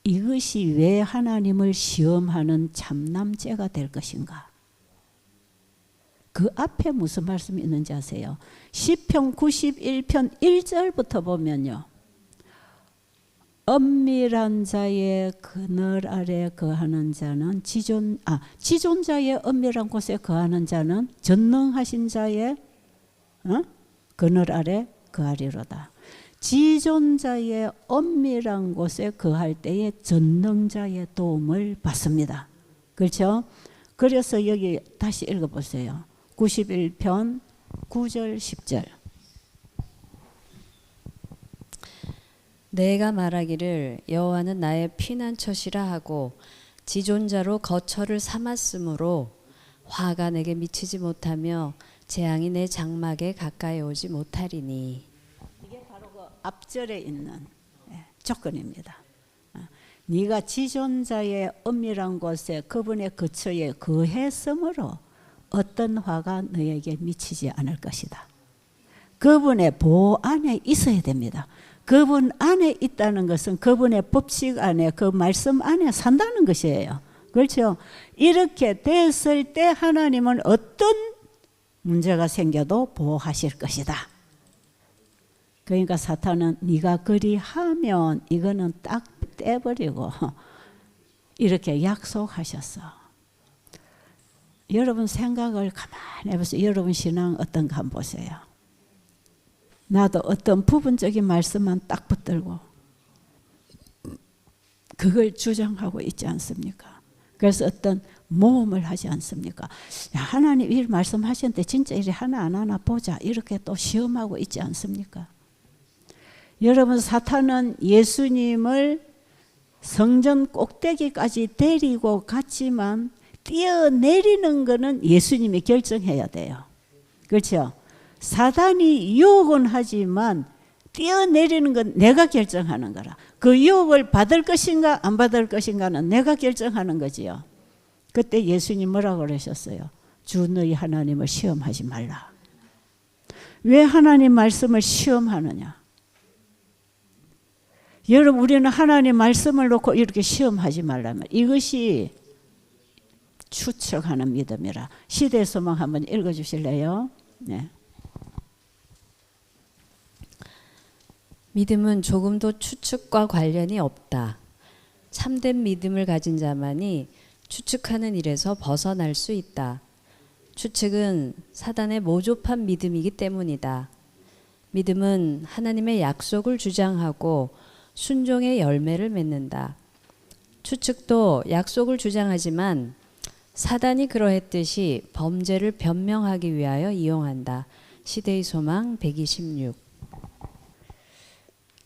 이것이 왜 하나님을 시험하는 참남죄가 될 것인가? 그 앞에 무슨 말씀이 있는지 아세요? 시편 91편 1절부터 보면요. 엄밀한 자의 그늘 아래 거하는 자는 지존자의 엄밀한 곳에 거하는 자는 전능하신 자의 그늘 아래 거하리로다. 지존자의 엄밀한 곳에 거할 때에 전능자의 도움을 받습니다. 그렇죠? 그래서 여기 다시 읽어보세요. 91편 9절 10절.
내가 말하기를 여호와는 나의 피난처시라 하고 지존자로 거처를 삼았으므로 화가 내게 미치지 못하며 재앙이 내 장막에 가까이 오지 못하리니.
이게 바로 그 앞절에 있는 조건입니다. 네가 지존자의 엄밀한 곳에 그분의 거처에 거했으므로 어떤 화가 너에게 미치지 않을 것이다. 그분의 보호 안에 있어야 됩니다. 그분 안에 있다는 것은 그분의 법칙 안에 그 말씀 안에 산다는 것이에요. 그렇죠? 이렇게 됐을 때 하나님은 어떤 문제가 생겨도 보호하실 것이다. 그러니까 사탄은 네가 그리 하면 이거는 딱 떼버리고 이렇게 약속하셨어. 여러분 생각을 가만히 해보세요. 여러분 신앙 어떤가 한번 보세요. 나도 어떤 부분적인 말씀만 딱 붙들고 그걸 주장하고 있지 않습니까? 그래서 어떤 모험을 하지 않습니까? 야, 하나님 이 말씀하셨는데 진짜 이래 하나 안 하나 보자 이렇게 또 시험하고 있지 않습니까? 여러분 사탄은 예수님을 성전 꼭대기까지 데리고 갔지만 뛰어내리는 것은 예수님이 결정해야 돼요. 그렇죠? 사단이 유혹은 하지만 뛰어내리는 건 내가 결정하는 거라. 그 유혹을 받을 것인가 안 받을 것인가는 내가 결정하는 거지요. 그때 예수님 뭐라고 그러셨어요? 주 너희 하나님을 시험하지 말라. 왜 하나님 말씀을 시험하느냐? 여러분 우리는 하나님 말씀을 놓고 이렇게 시험하지 말라면 이것이 추측하는 믿음이라. 시대의 소망 한번 읽어주실래요? 네.
믿음은 조금도 추측과 관련이 없다. 참된 믿음을 가진 자만이 추측하는 일에서 벗어날 수 있다. 추측은 사단의 모조판 믿음이기 때문이다. 믿음은 하나님의 약속을 주장하고 순종의 열매를 맺는다. 추측도 약속을 주장하지만 사단이 그러했듯이 범죄를 변명하기 위하여 이용한다. 시대의 소망 126.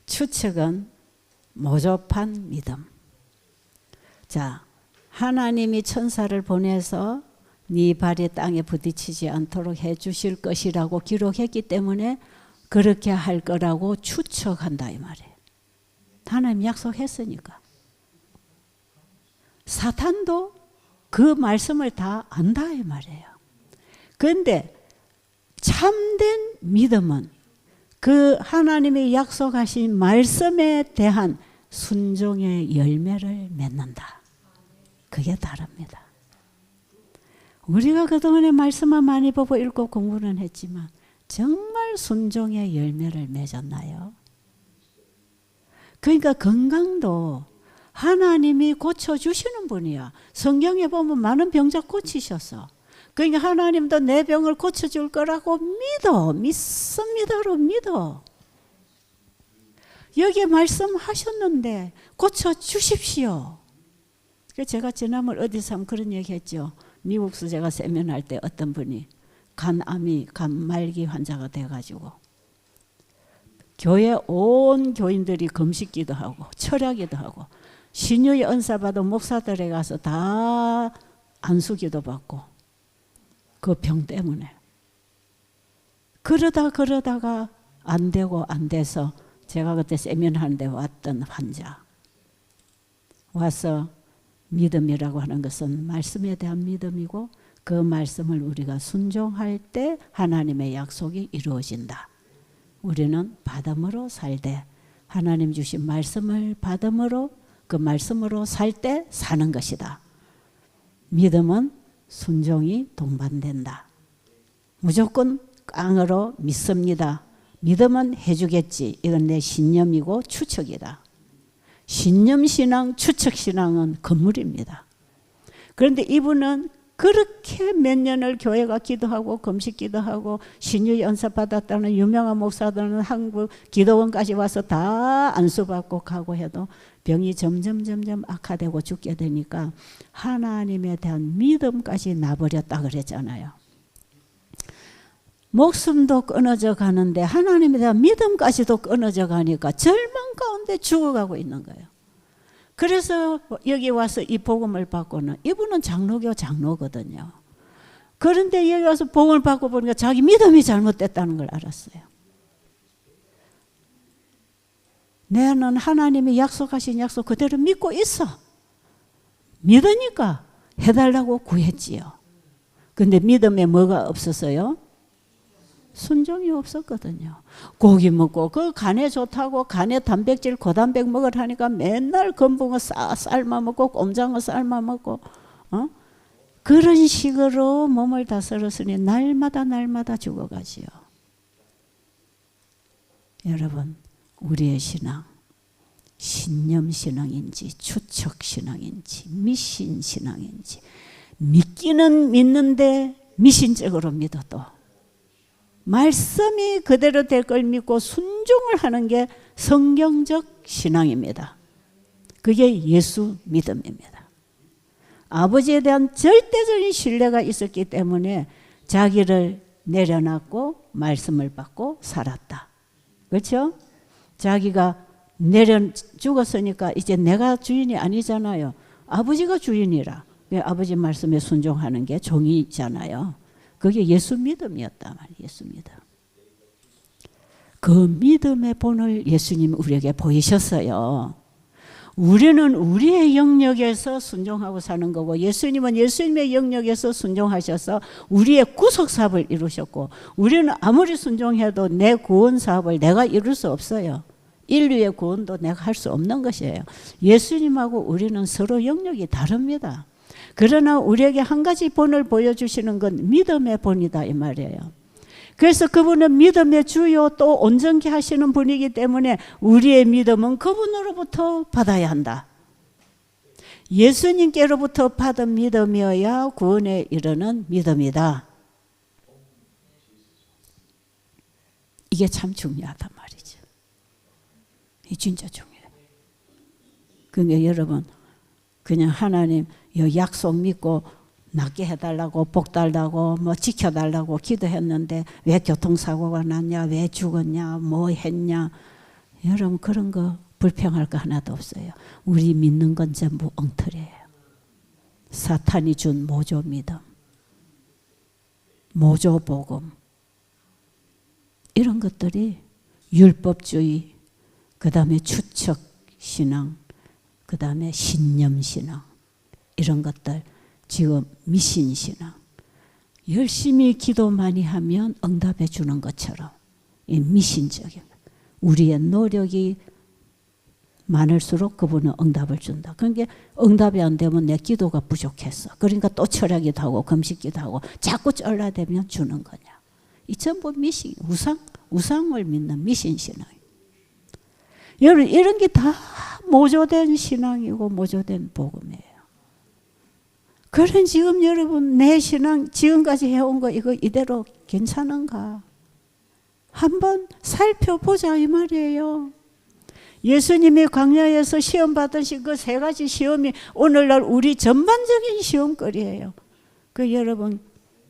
추측은 모조판 믿음. 자, 하나님이 천사를 보내서 네 발이 땅에 부딪히지 않도록 해주실 것이라고 기록했기 때문에 그렇게 할 거라고 추측한다 이 말이에요. 하나님 약속했으니까. 사탄도 그 말씀을 다 안다 이 말이에요. 그런데 참된 믿음은 그 하나님의 약속하신 말씀에 대한 순종의 열매를 맺는다. 그게 다릅니다. 우리가 그동안에 말씀만 많이 보고 읽고 공부는 했지만 정말 순종의 열매를 맺었나요? 그러니까 건강도 하나님이 고쳐주시는 분이야. 성경에 보면 많은 병자 고치셨어. 그러니까 하나님도 내 병을 고쳐줄 거라고 믿어. 믿습니다로 믿어. 여기에 말씀하셨는데 고쳐주십시오. 제가 지난번 어디서 한번 그런 얘기 했죠. 미국서 제가 세면할 때 어떤 분이 간암이 간말기 환자가 돼가지고 교회 온 교인들이 금식기도 하고 철야기도 하고 신유의 은사 받은 목사들에 가서 다 안수기도 받고 그 병 때문에 그러다가 안 되고 안 돼서 제가 그때 세면하는데 왔던 환자 와서 믿음이라고 하는 것은 말씀에 대한 믿음이고 그 말씀을 우리가 순종할 때 하나님의 약속이 이루어진다. 우리는 받음으로 살되 하나님 주신 말씀을 받음으로 그 말씀으로 살 때 사는 것이다. 믿음은 순종이 동반된다. 무조건 깡으로 믿습니다. 믿음은 해주겠지. 이건 내 신념이고 추측이다. 신념신앙, 추측신앙은 건물입니다. 그런데 이분은 그렇게 몇 년을 교회가 기도하고 금식 기도하고 신유의 은사 받았다는 유명한 목사들은 한국 기도원까지 와서 다 안수받고 가고 해도 병이 점점 악화되고 죽게 되니까 하나님에 대한 믿음까지 놔버렸다 그랬잖아요. 목숨도 끊어져 가는데 하나님에 대한 믿음까지도 끊어져 가니까 가운데 죽어가고 있는 거예요. 그래서 여기 와서 이 복음을 받고는, 이분은 장로교 장로거든요. 그런데 여기 와서 복음을 받고 보니까 자기 믿음이 잘못됐다는 걸 알았어요. 나는 하나님이 약속하신 약속 그대로 믿고 있어. 믿으니까 해달라고 구했지요. 근데 믿음에 뭐가 없었어요? 순종이 없었거든요. 고기 먹고 그 간에 좋다고 간에 단백질 고단백 먹으라니까 맨날 건붕어 삶아 먹고 꼼장어 삶아 먹고 그런 식으로 몸을 다스렸으니 날마다 죽어가지요. 여러분, 우리의 신앙 신념신앙인지 추척신앙인지 미신신앙인지, 믿기는 믿는데 미신적으로 믿어도 말씀이 그대로 될 걸 믿고 순종을 하는 게 성경적 신앙입니다. 그게 예수 믿음입니다. 아버지에 대한 절대적인 신뢰가 있었기 때문에 자기를 내려놨고 말씀을 받고 살았다. 그렇죠? 자기가 죽었으니까 이제 내가 주인이 아니잖아요. 아버지가 주인이라. 아버지 말씀에 순종하는 게 종이잖아요. 그게 예수 믿음이었단 말이에요. 예수 믿음. 그 믿음의 본을 예수님 우리에게 보이셨어요. 우리는 우리의 영역에서 순종하고 사는 거고, 예수님은 예수님의 영역에서 순종하셔서 우리의 구속 사업을 이루셨고, 우리는 아무리 순종해도 내 구원 사업을 내가 이룰 수 없어요. 인류의 구원도 내가 할 수 없는 것이에요. 예수님하고 우리는 서로 영역이 다릅니다. 그러나 우리에게 한 가지 본을 보여주시는 건 믿음의 본이다 이 말이에요. 그래서 그분은 믿음의 주요 또 온전케 하시는 분이기 때문에 우리의 믿음은 그분으로부터 받아야 한다. 예수님께로부터 받은 믿음이어야 구원에 이르는 믿음이다. 이게 참 중요하단 말이죠. 이 진짜 중요해요. 그러니까 여러분, 그냥 하나님 약속 믿고 낫게 해달라고 복 달라고 뭐 지켜달라고 기도했는데 왜 교통사고가 났냐, 왜 죽었냐, 뭐 했냐, 여러분 그런 거 불평할 거 하나도 없어요. 우리 믿는 건 전부 엉터리예요. 사탄이 준 모조 믿음, 모조 복음, 이런 것들이 율법주의, 그 다음에 추척 신앙, 그 다음에 신념신앙, 이런 것들, 지금 미신신앙, 열심히 기도 많이 하면 응답해 주는 것처럼 이 미신적인, 우리의 노력이 많을수록 그분은 응답을 준다. 그러니까 응답이 안 되면 내 기도가 부족했어. 그러니까 또 철야기도 하고 금식기도 하고 자꾸 쩔라대면 주는 거냐. 이 전부 미신, 우상을 믿는 미신신앙. 여러분, 이런 게 다 모조된 신앙이고 모조된 복음이에요. 그런 지금 여러분 내 신앙 지금까지 해온 거 이거 이대로 괜찮은가? 한번 살펴보자 이 말이에요. 예수님이 광야에서 시험 받으신 그 세 가지 시험이 오늘날 우리 전반적인 시험거리예요. 그 여러분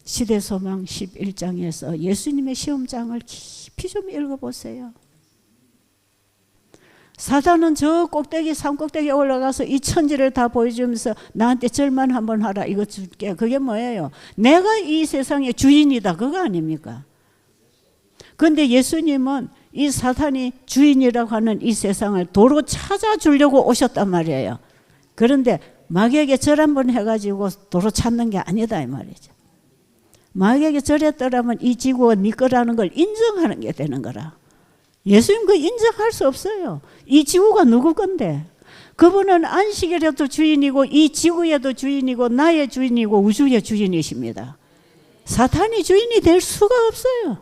시대소망 11장에서 예수님의 시험장을 깊이 좀 읽어보세요. 사단은 저 꼭대기 산 꼭대기에 올라가서 이 천지를 다 보여주면서 나한테 절만 한번 하라, 이거 줄게. 그게 뭐예요? 내가 이 세상의 주인이다, 그거 아닙니까? 그런데 예수님은 이 사탄이 주인이라고 하는 이 세상을 도로 찾아주려고 오셨단 말이에요. 그런데 마귀에게 절 한번 해가지고 도로 찾는 게 아니다 이 말이죠. 마귀에게 절했더라면 이 지구가 네 거라는 걸 인정하는 게 되는 거라. 예수님 그 인정할 수 없어요. 이 지구가 누구 건데? 그분은 안식일에도 주인이고 이 지구에도 주인이고 나의 주인이고 우주의 주인이십니다. 사탄이 주인이 될 수가 없어요.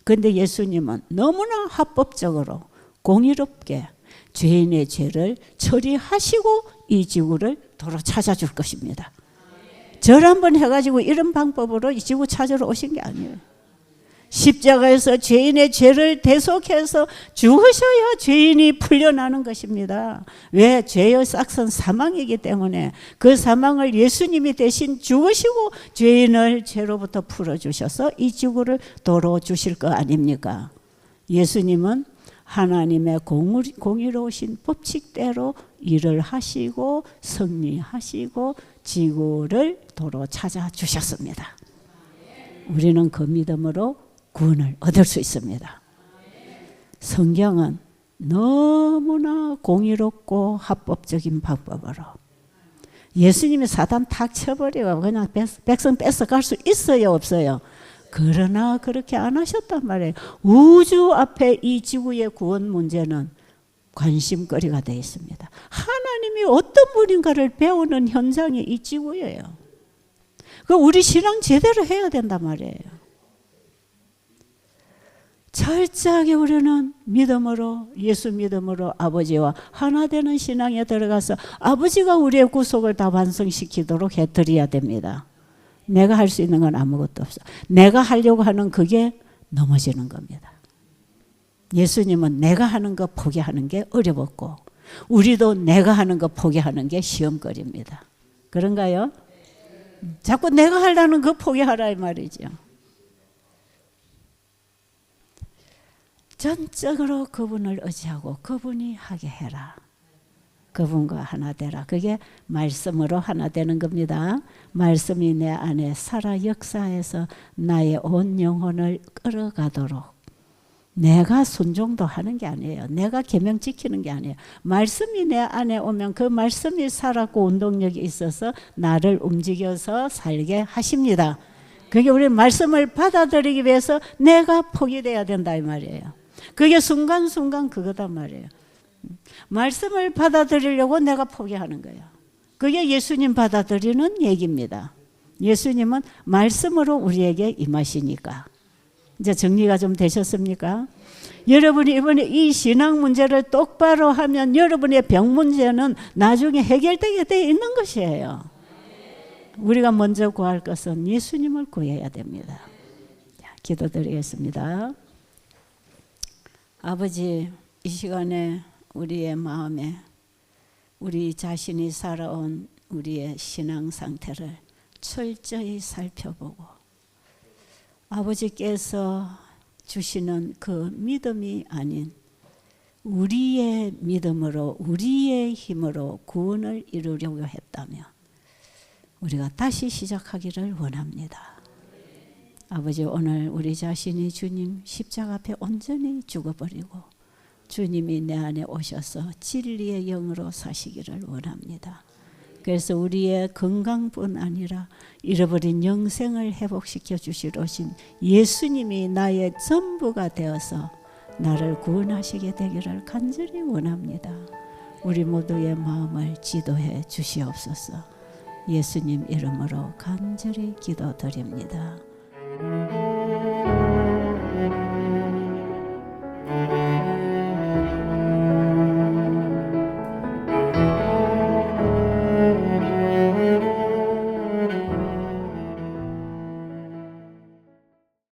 그런데 예수님은 너무나 합법적으로 공의롭게 죄인의 죄를 처리하시고 이 지구를 도로 찾아줄 것입니다. 절 한번 해가지고 이런 방법으로 이 지구 찾으러 오신 게 아니에요. 십자가에서 죄인의 죄를 대속해서 죽으셔야 죄인이 풀려나는 것입니다. 왜? 죄의 싹은 사망이기 때문에 그 사망을 예수님이 대신 죽으시고 죄인을 죄로부터 풀어주셔서 이 지구를 도로 주실 거 아닙니까? 예수님은 하나님의 공의로우신 법칙대로 일을 하시고 승리하시고 지구를 도로 찾아주셨습니다. 우리는 그 믿음으로 구원을 얻을 수 있습니다. 성경은 너무나 공의롭고 합법적인 방법으로 예수님이 사단 탁 쳐버리고 그냥 백성 뺏어갈 수 있어요, 없어요? 그러나 그렇게 안 하셨단 말이에요. 우주 앞에 이 지구의 구원 문제는 관심거리가 되어 있습니다. 하나님이 어떤 분인가를 배우는 현장이 이 지구예요. 그 우리 신앙 제대로 해야 된단 말이에요. 철저하게 우리는 믿음으로, 예수 믿음으로 아버지와 하나 되는 신앙에 들어가서 아버지가 우리의 구속을 다 완성시키도록 해드려야 됩니다. 내가 할 수 있는 건 아무것도 없어. 내가 하려고 하는 그게 넘어지는 겁니다. 예수님은 내가 하는 거 포기하는 게 어려웠고 우리도 내가 하는 거 포기하는 게 시험거리입니다. 그런가요? 자꾸 내가 하려는 거 포기하라 이 말이죠. 전적으로 그분을 의지하고 그분이 하게 해라. 그분과 하나 되라. 그게 말씀으로 하나 되는 겁니다. 말씀이 내 안에 살아 역사해서 나의 온 영혼을 끌어가도록 내가 순종도 하는 게 아니에요. 내가 계명 지키는 게 아니에요. 말씀이 내 안에 오면 그 말씀이 살았고 운동력이 있어서 나를 움직여서 살게 하십니다. 그게 우리 말씀을 받아들이기 위해서 내가 포기돼야 된다 이 말이에요. 그게 순간순간 그거단 말이에요. 말씀을 받아들이려고 내가 포기하는 거예요. 그게 예수님 받아들이는 얘기입니다. 예수님은 말씀으로 우리에게 임하시니까. 이제 정리가 좀 되셨습니까? 여러분이 이번에 이 신앙 문제를 똑바로 하면 여러분의 병 문제는 나중에 해결되게 돼 있는 것이에요. 우리가 먼저 구할 것은 예수님을 구해야 됩니다. 자, 기도드리겠습니다. 아버지, 이 시간에 우리의 마음에 우리 자신이 살아온 우리의 신앙 상태를 철저히 살펴보고 아버지께서 주시는 그 믿음이 아닌 우리의 믿음으로 우리의 힘으로 구원을 이루려고 했다면 우리가 다시 시작하기를 원합니다. 아버지, 오늘 우리 자신이 주님 십자가 앞에 온전히 죽어버리고 주님이 내 안에 오셔서 진리의 영으로 사시기를 원합니다. 그래서 우리의 건강뿐 아니라 잃어버린 영생을 회복시켜 주시러 오신 예수님이 나의 전부가 되어서 나를 구원하시게 되기를 간절히 원합니다. 우리 모두의 마음을 지도해 주시옵소서. 예수님 이름으로 간절히 기도드립니다.